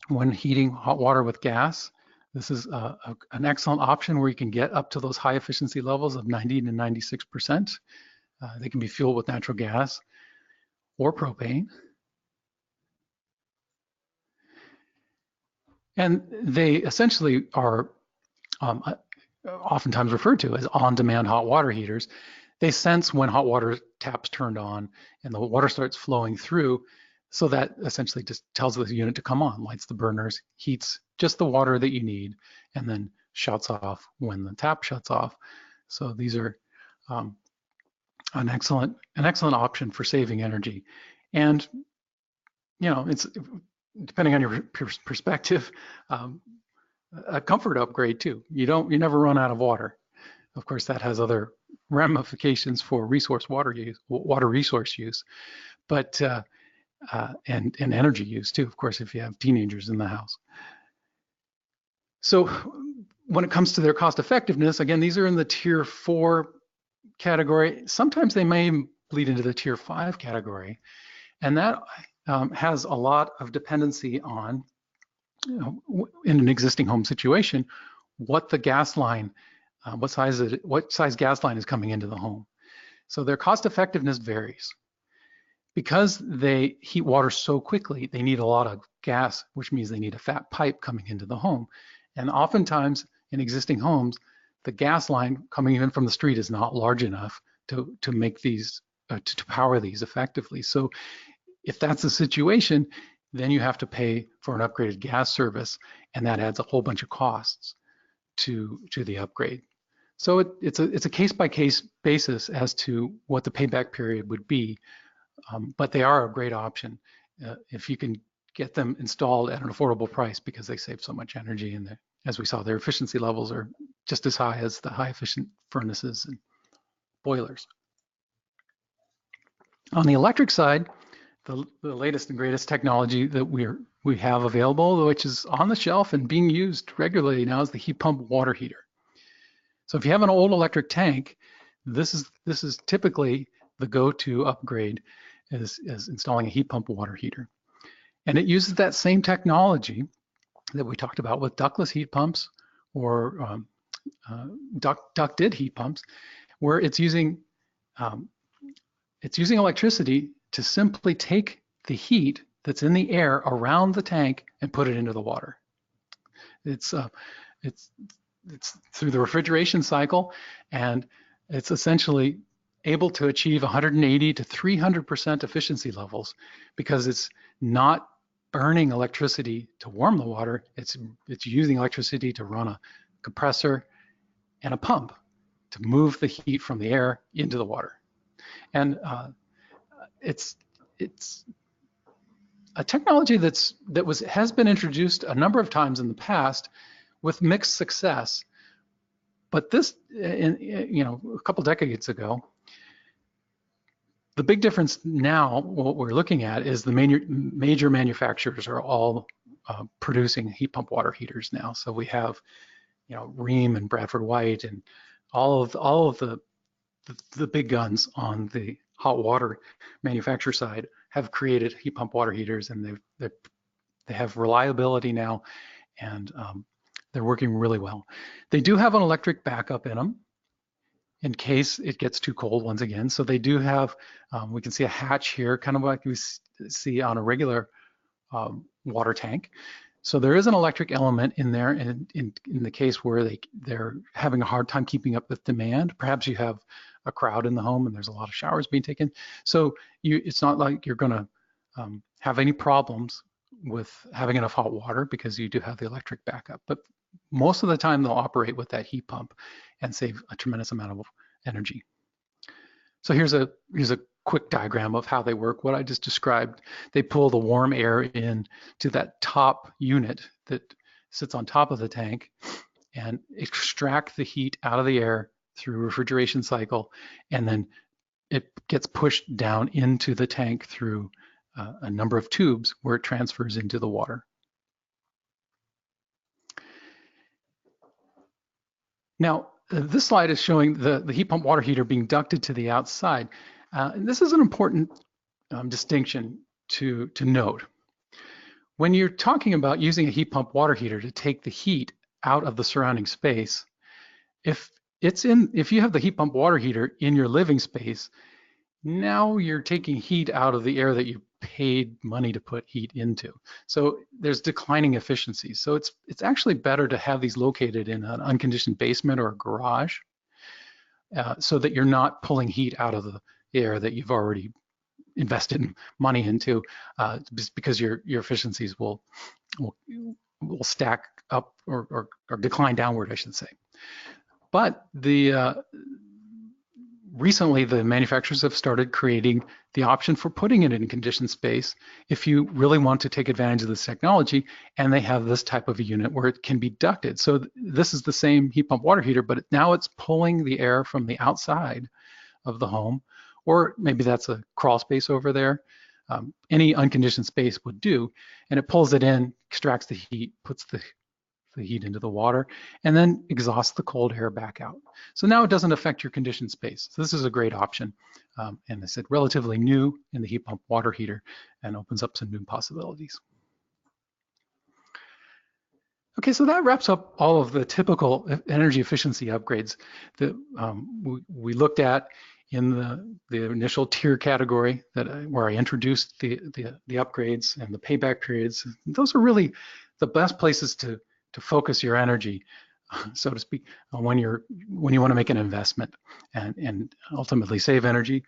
S1: when heating hot water with gas. This is an excellent option where you can get up to those high efficiency levels of 90 to 96%. They can be fueled with natural gas or propane. And they essentially are oftentimes referred to as on-demand hot water heaters. They sense when hot water tap's turned on and the water starts flowing through, so that essentially just tells the unit to come on, lights the burners, heats just the water that you need, and then shuts off when the tap shuts off. So these are an excellent option for saving energy. And it's depending on your perspective, a comfort upgrade too. You never run out of water. Of course, that has other ramifications for water resource use, but and energy use too, of course, if you have teenagers in the house. So when it comes to their cost effectiveness, again, these are in the tier 4 category. Sometimes they may bleed into the tier 5 category, and that has a lot of dependency on, in an existing home situation, what the gas line, what size gas line is coming into the home. So their cost effectiveness varies. Because they heat water so quickly, they need a lot of gas, which means they need a fat pipe coming into the home. And oftentimes in existing homes, the gas line coming in from the street is not large enough to make these, to power these effectively. So if that's the situation, then you have to pay for an upgraded gas service, and that adds a whole bunch of costs to the upgrade. So it's a case-by-case basis as to what the payback period would be, but they are a great option if you can get them installed at an affordable price, because they save so much energy, and as we saw, their efficiency levels are just as high as the high-efficient furnaces and boilers. On the electric side, the latest and greatest technology that we have available, which is on the shelf and being used regularly now, is the heat pump water heater. So if you have an old electric tank, this is typically the go-to upgrade, is installing a heat pump water heater. And it uses that same technology that we talked about with ductless heat pumps or ducted heat pumps, where it's using electricity to simply take the heat that's in the air around the tank and put it into the water. It's through the refrigeration cycle, and it's essentially able to achieve 180 to 300% efficiency levels, because it's not burning electricity to warm the water. It's using electricity to run a compressor and a pump to move the heat from the air into the water. And it's a technology has been introduced a number of times in the past with mixed success. But this, a couple decades ago, the big difference now, what we're looking at, is the major manufacturers are all producing heat pump water heaters now. So we have, Rheem and Bradford White and all of the big guns on the hot water manufacturer side have created heat pump water heaters, and they have reliability now, and they're working really well. They do have an electric backup in them in case it gets too cold once again. So they do have, we can see a hatch here, kind of like we see on a regular water tank. So there is an electric element in there, and in the case where they're having a hard time keeping up with demand, perhaps you have a crowd in the home and there's a lot of showers being taken. So it's not like you're gonna have any problems with having enough hot water, because you do have the electric backup. But most of the time they'll operate with that heat pump and save a tremendous amount of energy. So here's a quick diagram of how they work, what I just described. They pull the warm air in to that top unit that sits on top of the tank and extract the heat out of the air through refrigeration cycle, and then it gets pushed down into the tank through a number of tubes where it transfers into the water. Now, this slide is showing the heat pump water heater being ducted to the outside. And this is an important distinction to note. When you're talking about using a heat pump water heater to take the heat out of the surrounding space, if you have the heat pump water heater in your living space, now you're taking heat out of the air that you paid money to put heat into. So there's declining efficiency. So it's actually better to have these located in an unconditioned basement or a garage, so that you're not pulling heat out of the air that you've already invested money into, just because your efficiencies will stack up or decline downward, I should say. But the recently, the manufacturers have started creating the option for putting it in conditioned space if you really want to take advantage of this technology, and they have this type of a unit where it can be ducted. So this is the same heat pump water heater, but now it's pulling the air from the outside of the home, or maybe that's a crawl space over there. Any unconditioned space would do, and it pulls it in, extracts the heat, puts the heat into the water, and then exhausts the cold air back out. So now it doesn't affect your conditioned space. So this is a great option. And I said relatively new in the heat pump water heater and opens up some new possibilities. Okay, so that wraps up all of the typical energy efficiency upgrades that we looked at in the initial tier category where I introduced the upgrades and the payback periods. Those are really the best places to focus your energy, so to speak, when you want to make an investment and ultimately save energy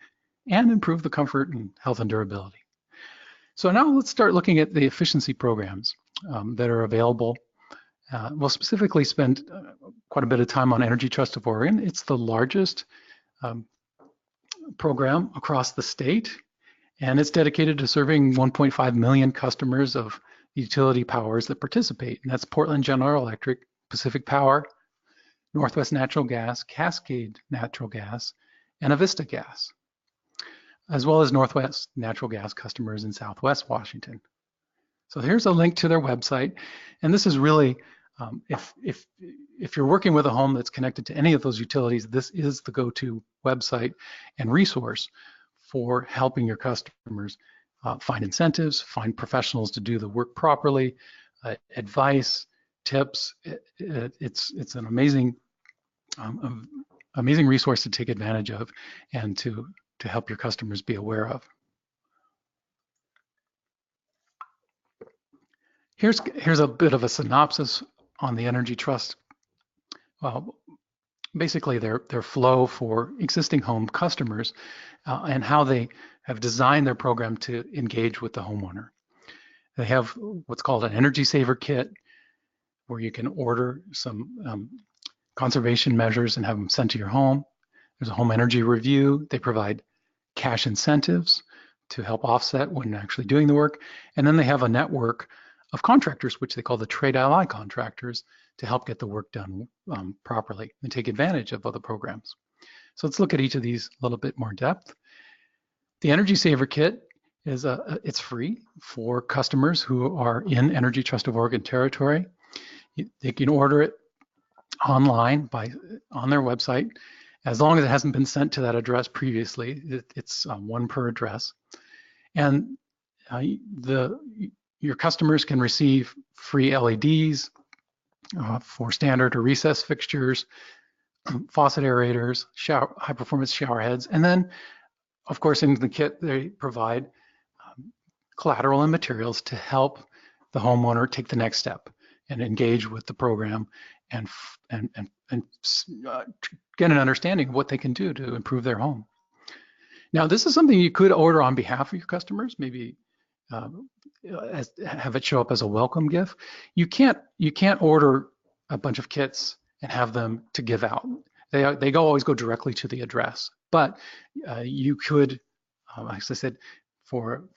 S1: and improve the comfort and health and durability. So now let's start looking at the efficiency programs that are available. We'll specifically spend quite a bit of time on Energy Trust of Oregon. It's the largest program across the state, and it's dedicated to serving 1.5 million customers of utility powers that participate, and that's Portland General Electric, Pacific Power, Northwest Natural Gas, Cascade Natural Gas, and Avista Gas, as well as Northwest Natural Gas customers in Southwest Washington. So here's a link to their website, and this is really, if you're working with a home that's connected to any of those utilities, this is the go-to website and resource for helping your customers find incentives, find professionals to do the work properly, advice, tips. It's an amazing resource to take advantage of and to help your customers be aware of. Here's a bit of a synopsis on the Energy Trust. Well, basically their flow for existing home customers and how they have designed their program to engage with the homeowner. They have what's called an Energy Saver Kit, where you can order some conservation measures and have them sent to your home. There's a home energy review. They provide cash incentives to help offset when actually doing the work. And then they have a network of contractors, which they call the trade ally contractors, to help get the work done properly and take advantage of other programs. So let's look at each of these a little bit more depth. The Energy Saver Kit is it's free for customers who are in Energy Trust of Oregon territory. They can order it online on their website, as long as it hasn't been sent to that address previously. It's one per address, and your customers can receive free LEDs for standard or recessed fixtures, faucet aerators, high-performance shower heads, and then, of course, in the kit they provide collateral and materials to help the homeowner take the next step and engage with the program and get an understanding of what they can do to improve their home. Now, this is something you could order on behalf of your customers, maybe have it show up as a welcome gift. You can't order a bunch of kits and have them to give out. They always go directly to the address. But you could, as I said, for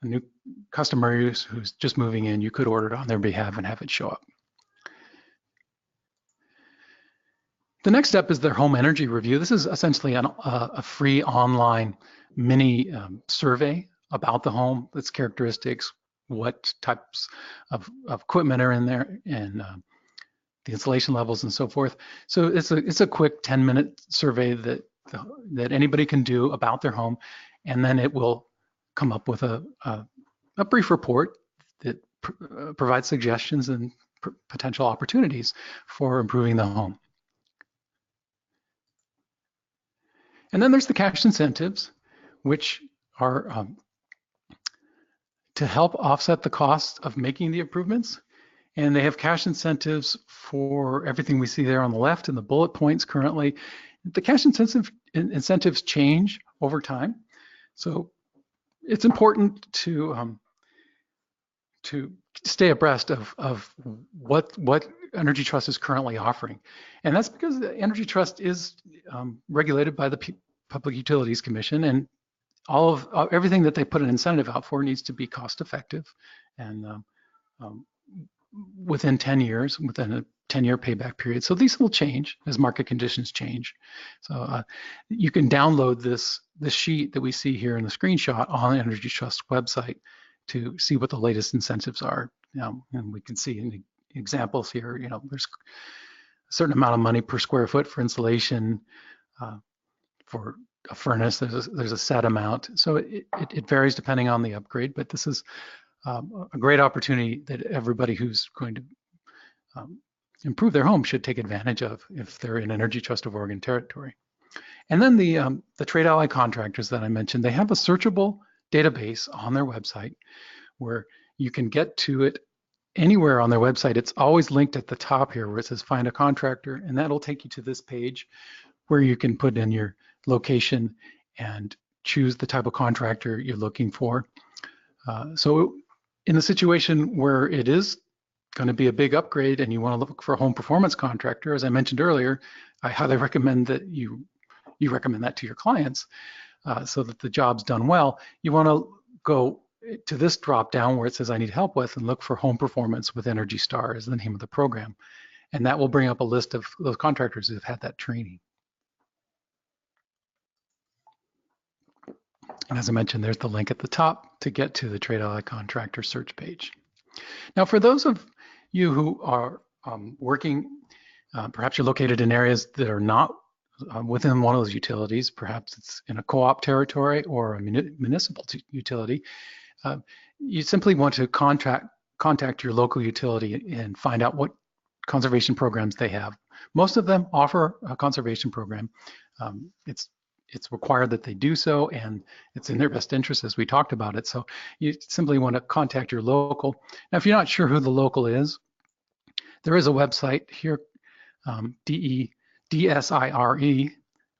S1: a new customer who's just moving in, you could order it on their behalf and have it show up. The next step is their home energy review. This is essentially a free online mini survey about the home, its characteristics, what types of equipment are in there, and the insulation levels and so forth. So it's a quick 10-minute survey that anybody can do about their home, and then it will come up with a brief report that provides suggestions and potential opportunities for improving the home. And then there's the cash incentives, which are to help offset the cost of making the improvements. And they have cash incentives for everything we see there on the left in the bullet points currently. The cash incentives change over time. So it's important to stay abreast of what Energy Trust is currently offering. And that's because the Energy Trust is regulated by the Public Utilities Commission, and everything that they put an incentive out for needs to be cost effective and within 10 years, within a 10-year payback period. So these will change as market conditions change. So you can download this sheet that we see here in the screenshot on the Energy Trust website to see what the latest incentives are. And we can see in the examples here, there's a certain amount of money per square foot for insulation. For a furnace, there's a set amount. So it varies depending on the upgrade, but this is a great opportunity that everybody who's going to improve their home should take advantage of if they're in Energy Trust of Oregon territory. And then the Trade Ally contractors that I mentioned, they have a searchable database on their website where you can get to it anywhere on their website. It's always linked at the top here where it says find a contractor, and that'll take you to this page where you can put in your location and choose the type of contractor you're looking for. So in the situation where it is going to be a big upgrade and you want to look for a home performance contractor, as I mentioned earlier, I highly recommend that you recommend that to your clients so that the job's done well. You want to go to this drop down where it says I need help with and look for home performance with Energy Star is the name of the program. And that will bring up a list of those contractors who have had that training. And as I mentioned, there's the link at the top to get to the Trade Ally contractor search page. Now, for those of you who are working, perhaps you're located in areas that are not within one of those utilities, perhaps it's in a co-op territory or a municipal utility, you simply want to contact your local utility and find out what conservation programs they have. Most of them offer a conservation program. It's required that they do so, and it's in their best interest as we talked about it. So you simply want to contact your local. Now, if you're not sure who the local is, there is a website here, DSIRE,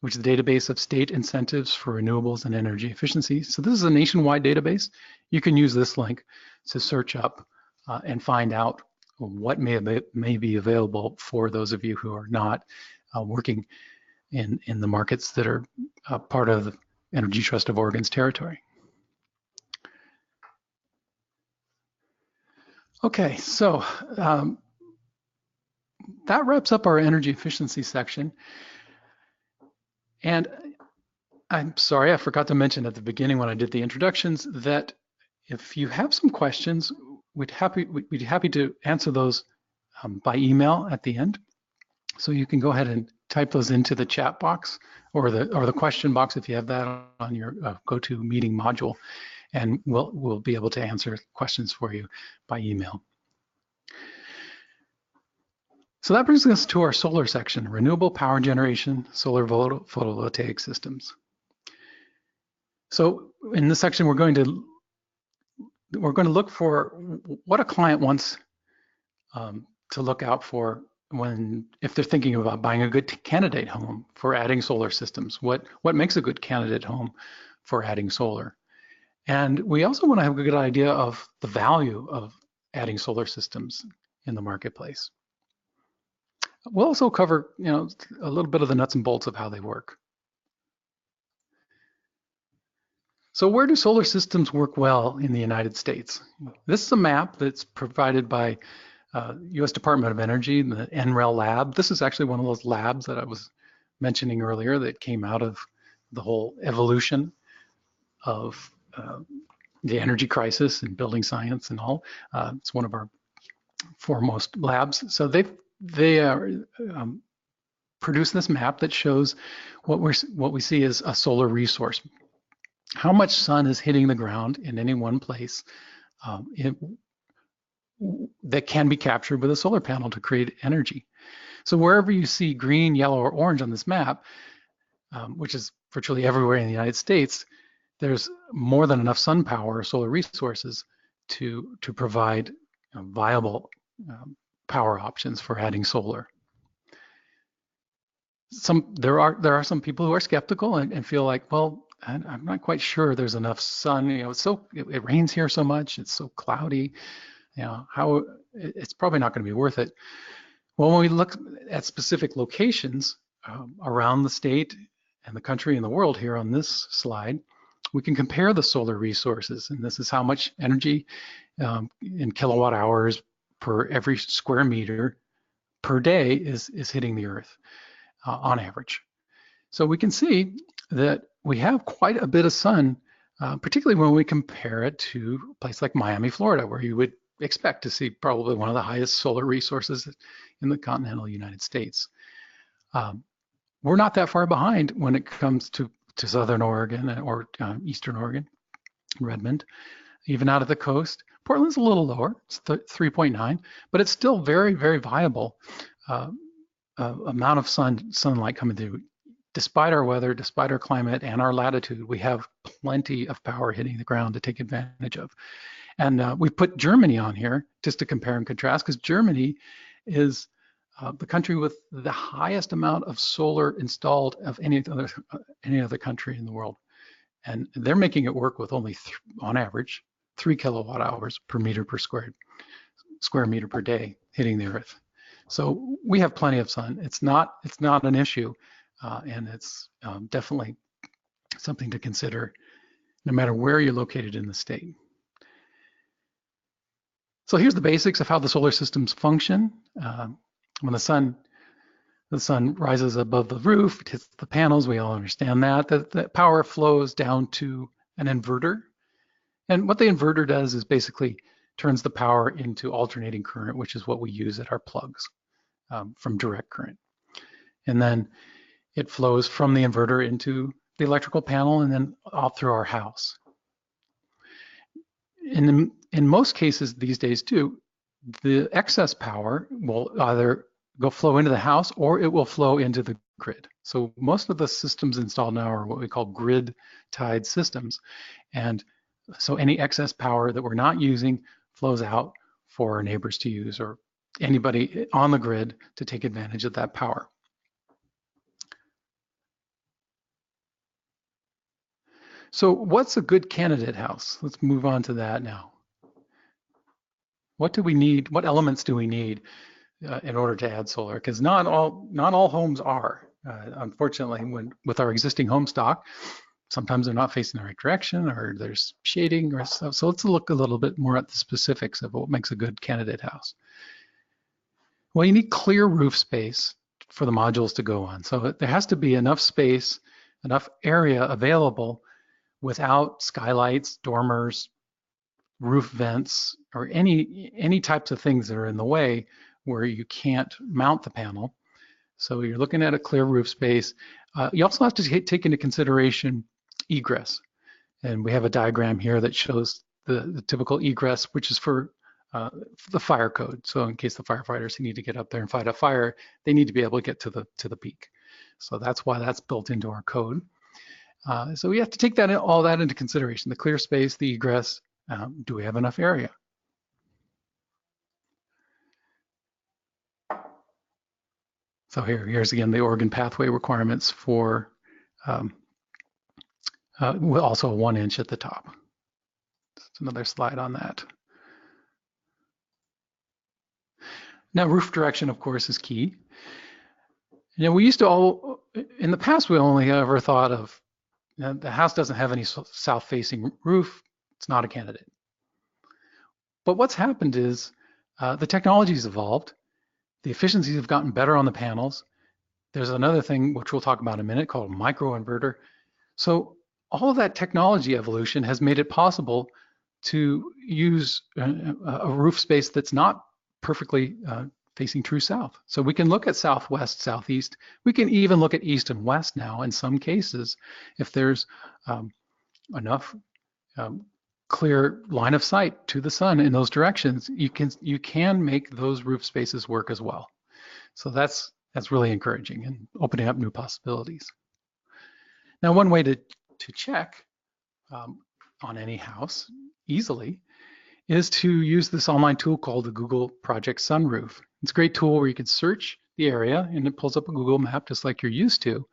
S1: which is the Database of State Incentives for Renewables and Energy Efficiency. So this is a nationwide database. You can use this link to search up and find out what may be available for those of you who are not working in the markets that are part of the Energy Trust of Oregon's territory. Okay, so that wraps up our energy efficiency section. And I'm sorry, I forgot to mention at the beginning when I did the introductions that if you have some questions, we'd be happy to answer those by email at the end. So you can go ahead and type those into the chat box or the question box if you have that on your GoToMeeting module, and we'll be able to answer questions for you by email. So that brings us to our solar section: renewable power generation, solar photovoltaic systems. So in this section, we're going to look for what a client wants to look out for if they're thinking about buying a good candidate home for adding solar systems. What makes a good candidate home for adding solar? And we also want to have a good idea of the value of adding solar systems in the marketplace. We'll also cover, a little bit of the nuts and bolts of how they work. So where do solar systems work well in the United States? This is a map that's provided by U.S. Department of Energy, the NREL lab. This is actually one of those labs that I was mentioning earlier that came out of the whole evolution of the energy crisis and building science and all. It's one of our foremost labs. So they produced this map that shows what we see as a solar resource. How much sun is hitting the ground in any one place that can be captured with a solar panel to create energy. So wherever you see green, yellow, or orange on this map, which is virtually everywhere in the United States, there's more than enough sun power or solar resources to provide viable power options for adding solar. There are some people who are skeptical and feel like, well, I'm not quite sure there's enough sun. It rains here so much, it's so cloudy. how it's probably not going to be worth it. Well, when we look at specific locations around the state and the country and the world here on this slide, we can compare the solar resources, and this is how much energy in kilowatt hours per every square meter per day is hitting the Earth on average. So we can see that we have quite a bit of sun, particularly when we compare it to a place like Miami, Florida, where you would expect to see probably one of the highest solar resources in the continental United States. We're not that far behind when it comes to Southern Oregon or Eastern Oregon, Redmond, even out of the coast. Portland's a little lower, it's 3.9, but it's still very, very viable amount of sunlight coming through. Despite our weather, despite our climate and our latitude, we have plenty of power hitting the ground to take advantage of. And we put Germany on here just to compare and contrast, because Germany is the country with the highest amount of solar installed of any other country in the world. And they're making it work with only, on average, 3 kilowatt hours per meter per square meter per day hitting the Earth. So we have plenty of sun. It's not an issue, and it's definitely something to consider no matter where you're located in the state. So here's the basics of how the solar systems function. When the sun rises above the roof, it hits the panels, we all understand that the power flows down to an inverter. And what the inverter does is basically turns the power into alternating current, which is what we use at our plugs from direct current. And then it flows from the inverter into the electrical panel and then off through our house. In most cases these days too, the excess power will either flow into the house or it will flow into the grid. So most of the systems installed now are what we call grid-tied systems. And so any excess power that we're not using flows out for our neighbors to use or anybody on the grid to take advantage of that power. So what's a good candidate house? Let's move on to that now. What do we need? What elements do we need in order to add solar? Because not all homes are. Unfortunately, with our existing home stock, sometimes they're not facing the right direction, or there's shading, or so let's look a little bit more at the specifics of what makes a good candidate house. Well, you need clear roof space for the modules to go on. So there has to be enough space, enough area available without skylights, dormers, roof vents, or any types of things that are in the way where you can't mount the panel. So you're looking at a clear roof space. You also have to take into consideration egress. And we have a diagram here that shows the typical egress, which is for the fire code. So in case the firefighters need to get up there and fight a fire, they need to be able to get to the peak. So that's why that's built into our code. So we have to take all that into consideration, the clear space, the egress. Do we have enough area? So here's again the Oregon pathway requirements for also 1 inch at the top. That's another slide on that. Now roof direction, of course, is key. We used to in the past, we only ever thought of the house doesn't have any south-facing roof, it's not a candidate. But what's happened is the technology's evolved. The efficiencies have gotten better on the panels. There's another thing, which we'll talk about in a minute, called a microinverter. So all of that technology evolution has made it possible to use a roof space that's not perfectly facing true south. So we can look at southwest, southeast. We can even look at east and west now in some cases if there's enough clear line of sight to the sun in those directions. You can make those roof spaces work as well. So that's really encouraging and opening up new possibilities. Now, one way to check on any house easily is to use this online tool called the Google Project Sunroof. It's a great tool where you can search the area and it pulls up a Google map just like you're used to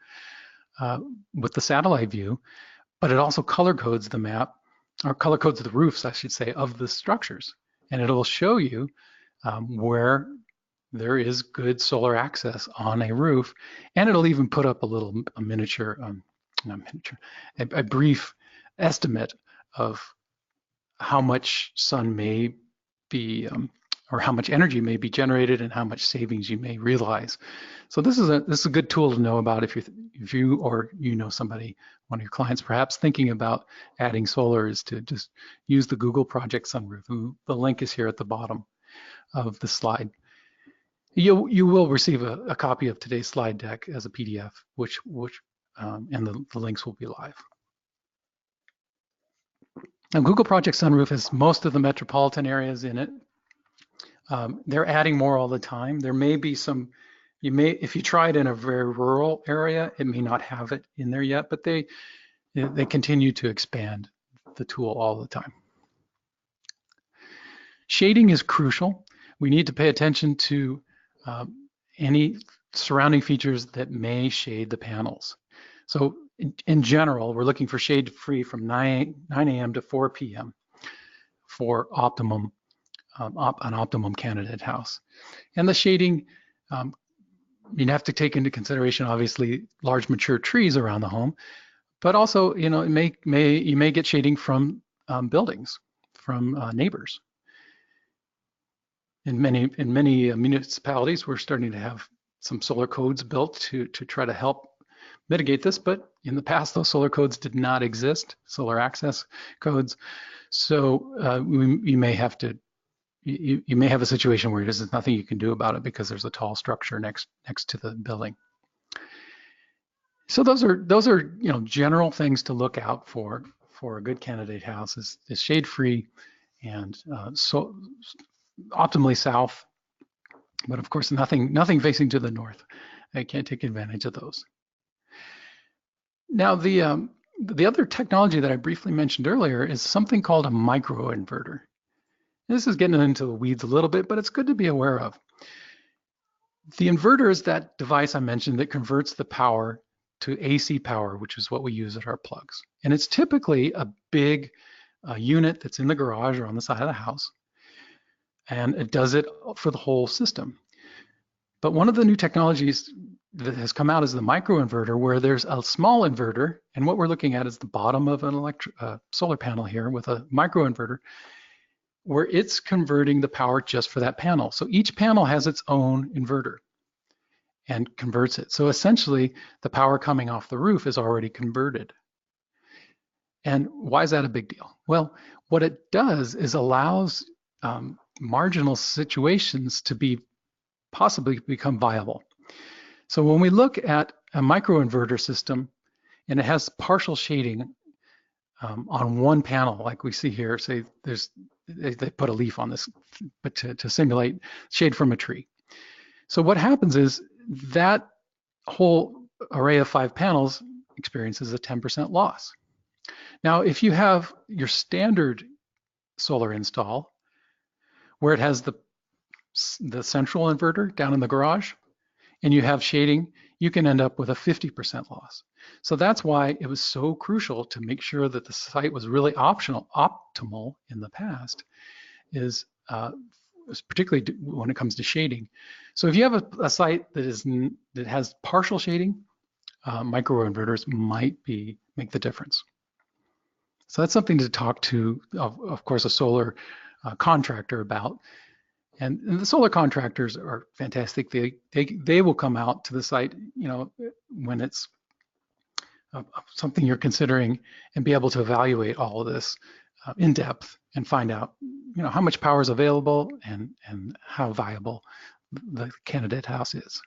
S1: with the satellite view, but it also color codes the map, or color codes the roofs, I should say, of the structures. and it'll show you where there is good solar access on a roof, and it'll even put up a miniature, not miniature, a brief estimate of how much sun may be, or how much energy may be generated and how much savings you may realize. So this is a good tool to know about if you or you know somebody, one of your clients perhaps thinking about adding solar, is to just use the Google Project Sunroof. The link is here at the bottom of the slide. You will receive a copy of today's slide deck as a PDF, and the links will be live. Now, Google Project Sunroof has most of the metropolitan areas in it. They're adding more all the time. There may be some, if you try it in a very rural area, it may not have it in there yet, but they continue to expand the tool all the time. Shading is crucial. We need to pay attention to any surrounding features that may shade the panels. So in general, we're looking for shade free from 9 a.m. to 4 p.m. for an optimum candidate house. And the shading, you have to take into consideration, obviously, large mature trees around the home, but also, you may get shading from buildings, from neighbors. In many municipalities, we're starting to have some solar codes built to try to help mitigate this, but in the past, those solar codes did not exist, solar access codes. So you may have a situation where there's nothing you can do about it because there's a tall structure next to the building. So those are general things to look out for a good candidate house is shade free and so optimally south, but of course nothing facing to the north. I can't take advantage of those. Now the other technology that I briefly mentioned earlier is something called a microinverter. This is getting into the weeds a little bit, but it's good to be aware of. The inverter is that device I mentioned that converts the power to AC power, which is what we use at our plugs. And it's typically a big unit that's in the garage or on the side of the house. And it does it for the whole system. But one of the new technologies that has come out is the microinverter, where there's a small inverter. And what we're looking at is the bottom of an solar panel here with a microinverter, where it's converting the power just for that panel. So each panel has its own inverter and converts it. So essentially, the power coming off the roof is already converted. And why is that a big deal? Well, what it does is allows marginal situations to possibly become viable. So when we look at a microinverter system and it has partial shading on one panel, like we see here, say they put a leaf on this, but to simulate shade from a tree. So what happens is that whole array of 5 panels experiences a 10% loss. Now, if you have your standard solar install, where it has the central inverter down in the garage, and you have shading, you can end up with a 50% loss. So that's why it was so crucial to make sure that the site was really optimal in the past, is particularly when it comes to shading. So if you have a site that has partial shading, microinverters might make the difference. So that's something to talk to, of course, a solar contractor about. And the solar contractors are fantastic. They will come out to the site, when it's something you're considering, and be able to evaluate all of this in depth and find out, how much power is available and how viable the candidate house is.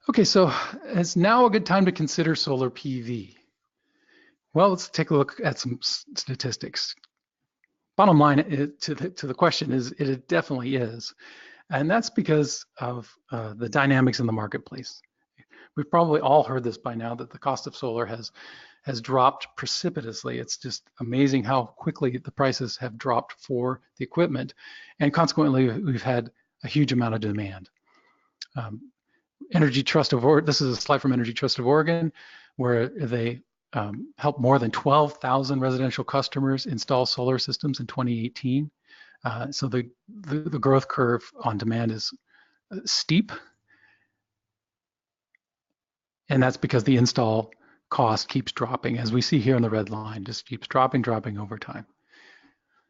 S1: Okay, so it's now a good time to consider solar PV. Well, let's take a look at some statistics. Bottom line to the question is, it definitely is. And that's because of the dynamics in the marketplace. We've probably all heard this by now, that the cost of solar has dropped precipitously. It's just amazing how quickly the prices have dropped for the equipment. And consequently, we've had a huge amount of demand. Energy Trust of Oregon, this is a slide from Energy Trust of Oregon, where they helped more than 12,000 residential customers install solar systems in 2018. So the growth curve on demand is steep, and that's because the install cost keeps dropping, as we see here on the red line, just keeps dropping over time.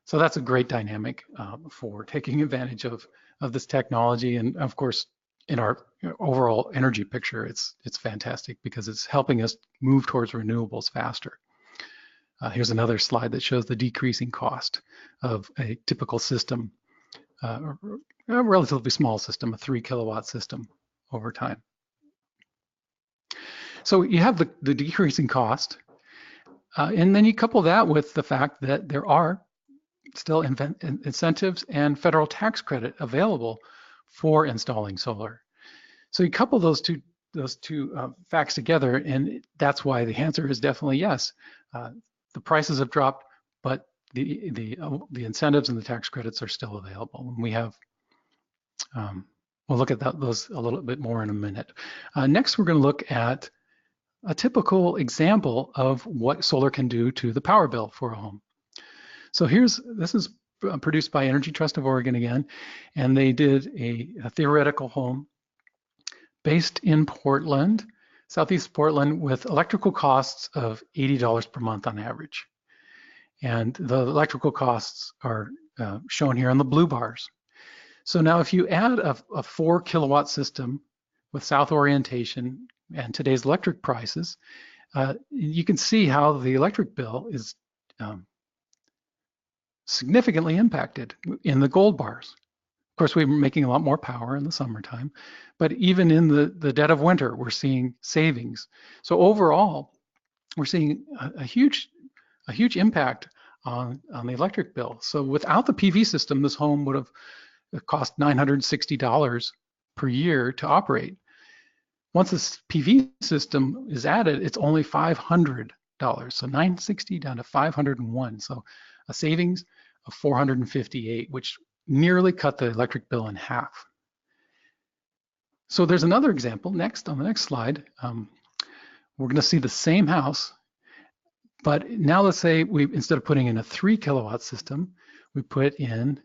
S1: So that's a great dynamic for taking advantage of this technology, and of course, in our overall energy picture, it's fantastic because it's helping us move towards renewables faster. Here's another slide that shows the decreasing cost of a typical system, a relatively small system, a 3 kilowatt system over time. So you have the decreasing cost, and then you couple that with the fact that there are still incentives and federal tax credit available for installing solar. So you couple those two facts together, and that's why the answer is definitely yes. The prices have dropped, but the incentives and the tax credits are still available. And we have, we'll look at those a little bit more in a minute. Next, we're going to look at a typical example of what solar can do to the power bill for a home. So this is produced by Energy Trust of Oregon again, and they did a theoretical home based in Portland, Southeast Portland, with electrical costs of $80 per month on average. And the electrical costs are shown here on the blue bars. So now if you add a 4 kilowatt system with south orientation and today's electric prices, you can see how the electric bill is significantly impacted in the gold bars. Of course, we're making a lot more power in the summertime, but even in the dead of winter, we're seeing savings. So overall, we're seeing a huge impact on the electric bill. So without the PV system, this home would have cost $960 per year to operate. Once this PV system is added, it's only $500. So $960 down to $501. So a savings of $458, which nearly cut the electric bill in half. So there's another example next on the next slide. We're going to see the same house, but now let's say we, instead of putting in a 3 kilowatt system, we put in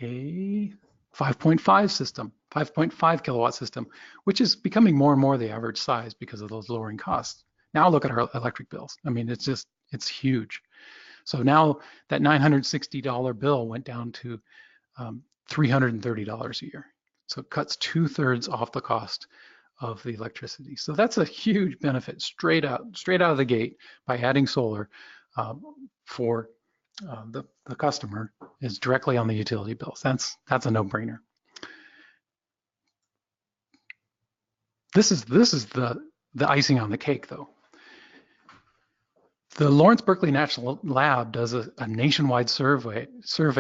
S1: a 5.5 system, 5.5 kilowatt system, which is becoming more and more the average size because of those lowering costs. Now look at our electric bills. I mean, it's huge. So now that $960 bill went down to $330 a year. So it cuts 2/3 off the cost of the electricity. So that's a huge benefit straight out of the gate by adding solar for the customer is directly on the utility bills. That's a no-brainer. This is the icing on the cake, though. The Lawrence Berkeley National Lab does a nationwide survey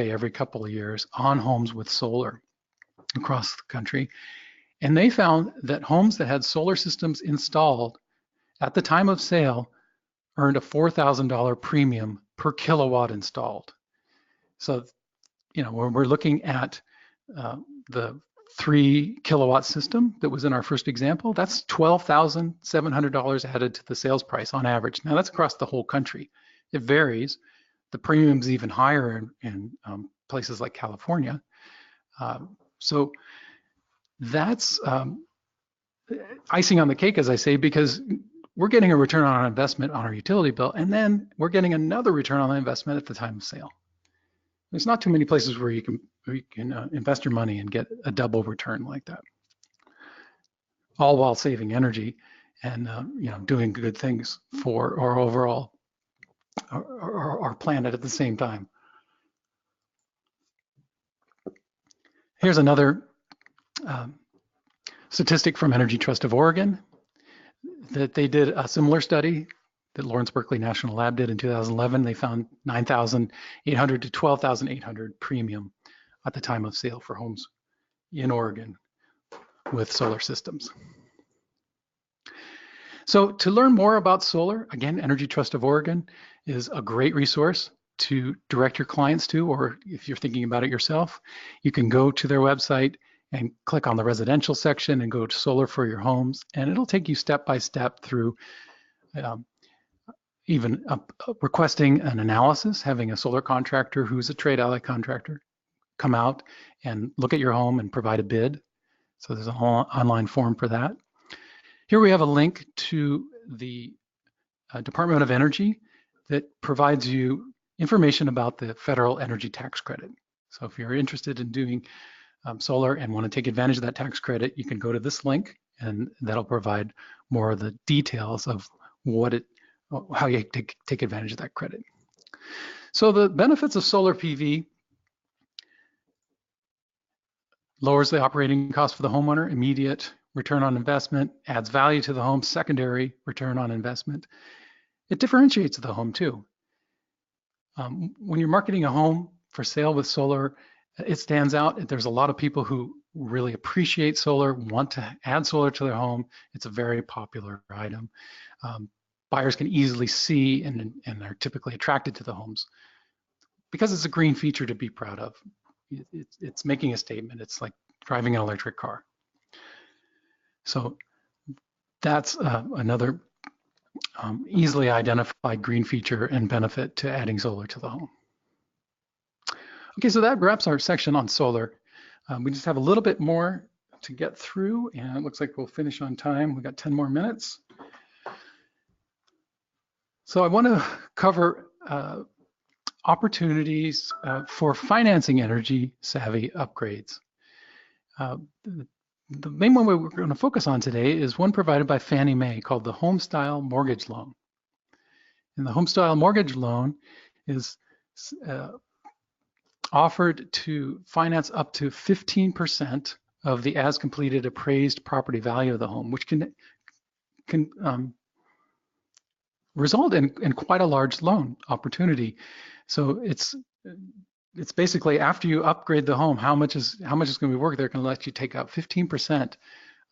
S1: every couple of years on homes with solar across the country. And they found that homes that had solar systems installed at the time of sale earned a $4,000 premium per kilowatt installed. So, you know, when we're looking at the 3 kilowatt system that was in our first example, that's $12,700 added to the sales price on average. Now that's across the whole country. It varies. The premium's even higher in places like California. So that's icing on the cake, as I say, because we're getting a return on our investment on our utility bill, and then we're getting another return on the investment at the time of sale. There's not too many places where you can invest your money and get a double return like that, all while saving energy and you know, doing good things for our overall our planet at the same time. Here's another statistic from Energy Trust of Oregon that they did a similar study that Lawrence Berkeley National Lab did in 2011. They found $9,800 to $12,800 premium at the time of sale for homes in Oregon with solar systems. So to learn more about solar, again, Energy Trust of Oregon is a great resource to direct your clients to, or if you're thinking about it yourself, you can go to their website and click on the residential section and go to solar for your homes, and it'll take you step by step through even requesting an analysis, having a solar contractor who's a trade ally contractor come out and look at your home and provide a bid. So there's an online form for that. Here we have a link to the Department of Energy that provides you information about the federal energy tax credit. So if you're interested in doing solar and want to take advantage of that tax credit, you can go to this link, and that'll provide more of the details of how you take advantage of that credit. So the benefits of solar PV: lowers the operating cost for the homeowner, immediate return on investment, adds value to the home, secondary return on investment. It differentiates the home too. When you're marketing a home for sale with solar, it stands out. There's a lot of people who really appreciate solar, want to add solar to their home. It's a very popular item. Buyers can easily see and are typically attracted to the homes because it's a green feature to be proud of. It's making a statement. It's like driving an electric car. So that's another easily identified green feature and benefit to adding solar to the home. Okay, so that wraps our section on solar. We just have a little bit more to get through, and it looks like we'll finish on time. We've got 10 more minutes. So I want to cover opportunities for financing energy savvy upgrades. The main one we're going to focus on today is one provided by Fannie Mae called the Homestyle Mortgage Loan. And the Homestyle Mortgage Loan is offered to finance up to 15% of the as completed appraised property value of the home, which can result in quite a large loan opportunity. So it's basically, after you upgrade the home, how much is going to be worth? They're going to let you take out 15%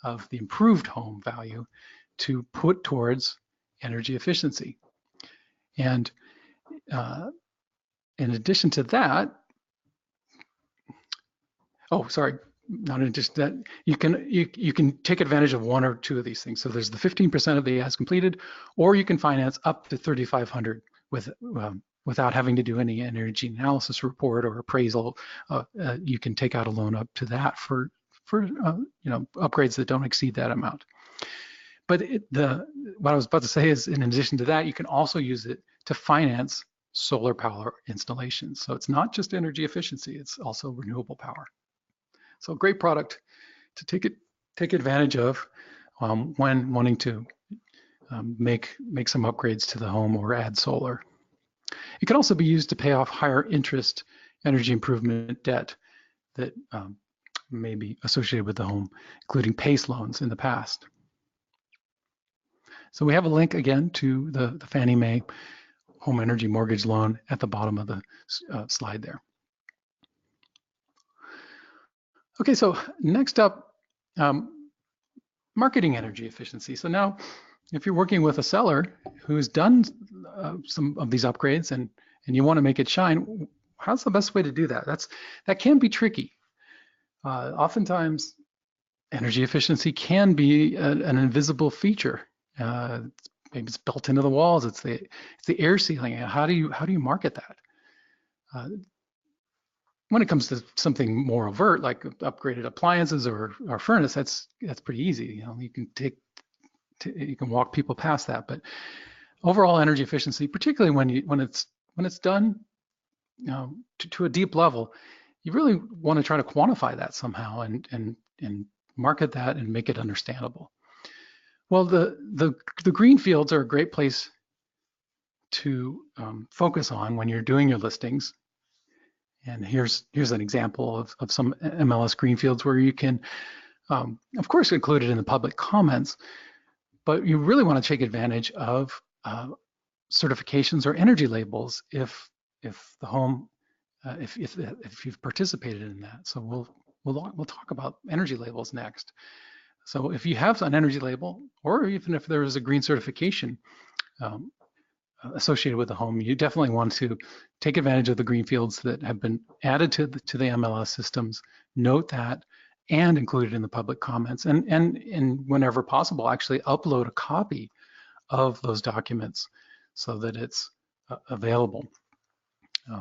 S1: of the improved home value to put towards energy efficiency. And in addition to that, not in addition to that, you can take advantage of one or two of these things. So there's the 15% of the as completed, or you can finance up to $3,500 without having to do any energy analysis report or appraisal. You can take out a loan up to that for upgrades that don't exceed that amount. But what I was about to say is, in addition to that, you can also use it to finance solar power installations. So it's not just energy efficiency; it's also renewable power. So great product to take advantage of when wanting to make some upgrades to the home or add solar. It can also be used to pay off higher interest energy improvement debt that may be associated with the home, including PACE loans in the past. So we have a link again to the Fannie Mae Home Energy Mortgage Loan at the bottom of the slide there. Okay, so next up, marketing energy efficiency. So now, if you're working with a seller who's done some of these upgrades and you want to make it shine, how's the best way to do that? That can be tricky. Oftentimes, energy efficiency can be an invisible feature. Maybe it's built into the walls. It's the air sealing. How do you market that? When it comes to something more overt, like upgraded appliances or furnace, that's pretty easy. You can walk people past that. But overall energy efficiency, particularly when it's done to a deep level, you really want to try to quantify that somehow and market that and make it understandable. Well, the green fields are a great place to focus on when you're doing your listings. And here's an example of some MLS greenfields where you can, of course, include it in the public comments, but you really want to take advantage of certifications or energy labels if the home, if you've participated in that. So we'll talk about energy labels next. So if you have an energy label, or even if there is a green certification associated with the home, you definitely want to take advantage of the green fields that have been added to the MLS systems, note that, and include it in the public comments, and whenever possible, actually upload a copy of those documents so that it's available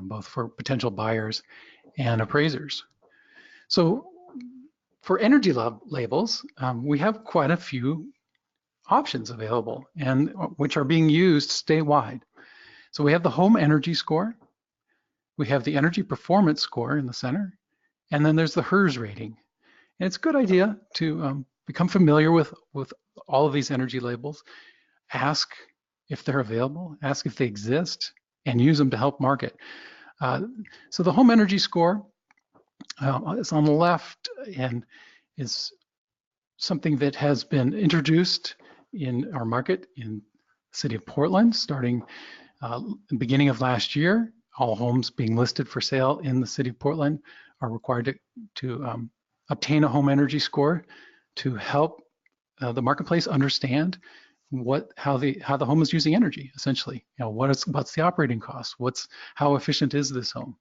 S1: both for potential buyers and appraisers. So for energy labels, we have quite a few options available and which are being used statewide. So we have the home energy score, we have the energy performance score in the center, and then there's the HERS rating. And it's a good idea to become familiar with all of these energy labels, ask if they're available, ask if they exist, and use them to help market. So the home energy score is on the left and is something that has been introduced in our market in the city of Portland starting the beginning of last year. All homes being listed for sale in the city of Portland are required to obtain a home energy score to help the marketplace understand how the home is using energy. Essentially, what's the operating cost? How efficient is this home?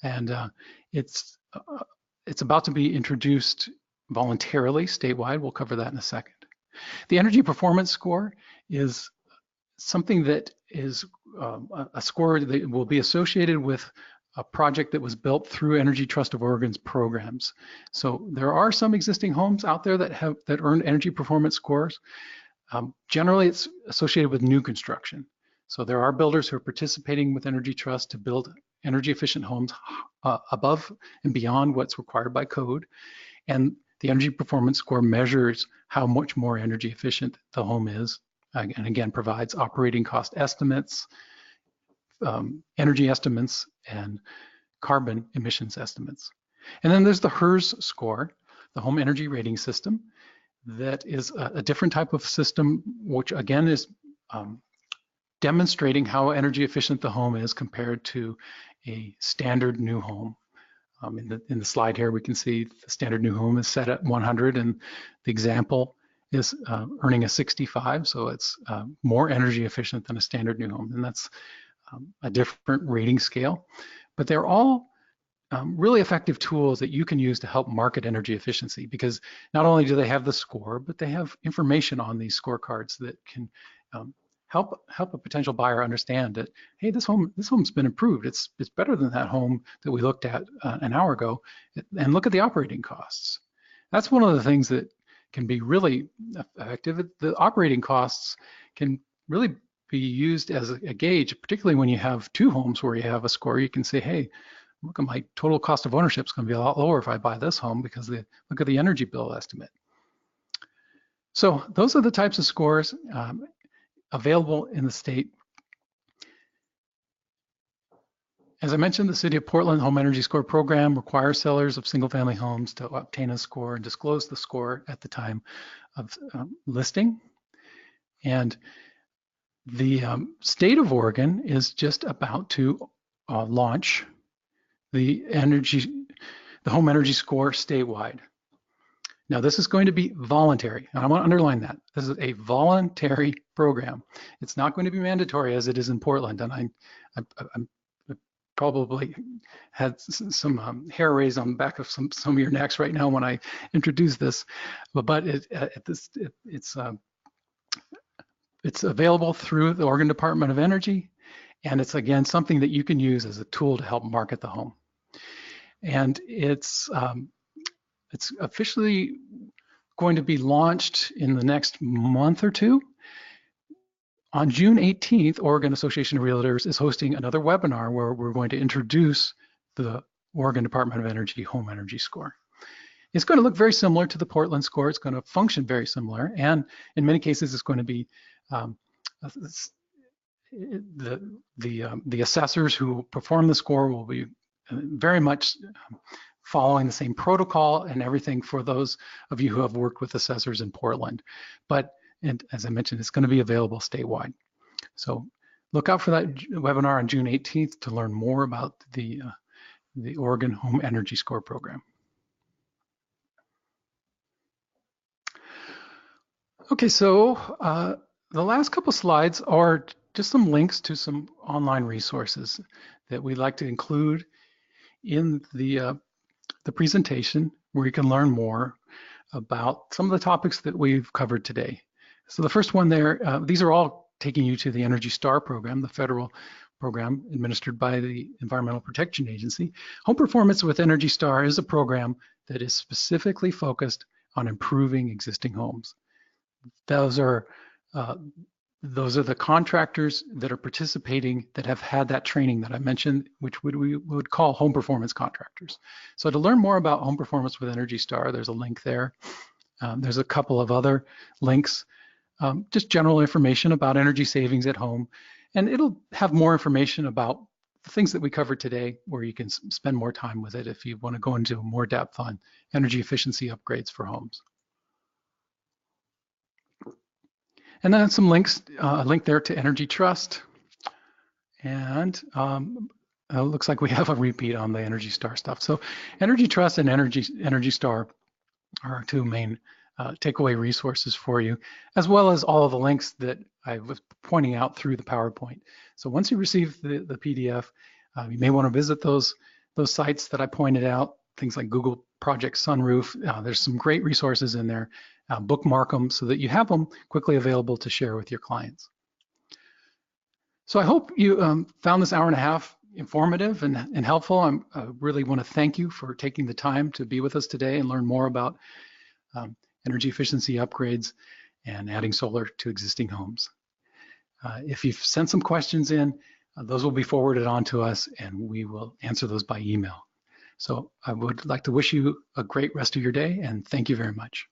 S1: And it's about to be introduced voluntarily statewide. We'll cover that in a second. The energy performance score is something that is a score that will be associated with a project that was built through Energy Trust of Oregon's programs. So there are some existing homes out there that earn energy performance scores. Generally, it's associated with new construction. So there are builders who are participating with Energy Trust to build energy efficient homes above and beyond what's required by code. And the energy performance score measures how much more energy efficient the home is, and again, provides operating cost estimates, energy estimates, and carbon emissions estimates. And then there's the HERS score, the home energy rating system, that is a different type of system, which again is demonstrating how energy efficient the home is compared to a standard new home. In the slide here, we can see the standard new home is set at 100, and the example is earning a 65, so it's more energy efficient than a standard new home, and that's a different rating scale. But they're all really effective tools that you can use to help market energy efficiency, because not only do they have the score, but they have information on these scorecards that can help a potential buyer understand that, hey, this home's been improved. It's better than that home that we looked at an hour ago, and look at the operating costs. That's one of the things that can be really effective. The operating costs can really be used as a gauge, particularly when you have two homes where you have a score. You can say, hey, look at my total cost of ownership is going to be a lot lower if I buy this home because look at the energy bill estimate. So those are the types of scores available in the state. As I mentioned, the City of Portland Home Energy Score Program requires sellers of single-family homes to obtain a score and disclose the score at the time of listing. And the state of Oregon is just about to launch the home energy score statewide. Now, this is going to be voluntary, and I want to underline that. This is a voluntary program. It's not going to be mandatory as it is in Portland, and I probably had some hair raised on the back of some of your necks right now when I introduce this, but it's available through the Oregon Department of Energy, and it's again something that you can use as a tool to help market the home. And it's officially going to be launched in the next month or two. On June 18th, Oregon Association of Realtors is hosting another webinar where we're going to introduce the Oregon Department of Energy Home Energy Score. It's going to look very similar to the Portland score. It's going to function very similar, and in many cases, it's going to be the assessors who perform the score will be very much following the same protocol and everything for those of you who have worked with assessors in Portland. But as I mentioned, it's going to be available statewide. So look out for that webinar on June 18th to learn more about the Oregon Home Energy Score program. Okay, so the last couple slides are just some links to some online resources that we'd like to include in the presentation, where you can learn more about some of the topics that we've covered today. So the first one there, these are all taking you to the Energy Star program, the federal program administered by the Environmental Protection Agency. Home Performance with Energy Star is a program that is specifically focused on improving existing homes. Those are the contractors that are participating that have had that training that I mentioned, which we would call home performance contractors. So to learn more about home performance with Energy Star, there's a link there. There's a couple of other links, just general information about energy savings at home. And it'll have more information about the things that we covered today, where you can spend more time with it if you want to go into more depth on energy efficiency upgrades for homes. And then some links, a link there to Energy Trust. And it looks like we have a repeat on the Energy Star stuff. So Energy Trust and Energy Star are our two main takeaway resources for you, as well as all of the links that I was pointing out through the PowerPoint. So once you receive the PDF, you may want to visit those sites that I pointed out, things like Google Project Sunroof. There's some great resources in there. Bookmark them so that you have them quickly available to share with your clients. So I hope you found this hour and a half informative and helpful. I really want to thank you for taking the time to be with us today and learn more about energy efficiency upgrades and adding solar to existing homes. If you've sent some questions in, those will be forwarded on to us and we will answer those by email. So I would like to wish you a great rest of your day and thank you very much.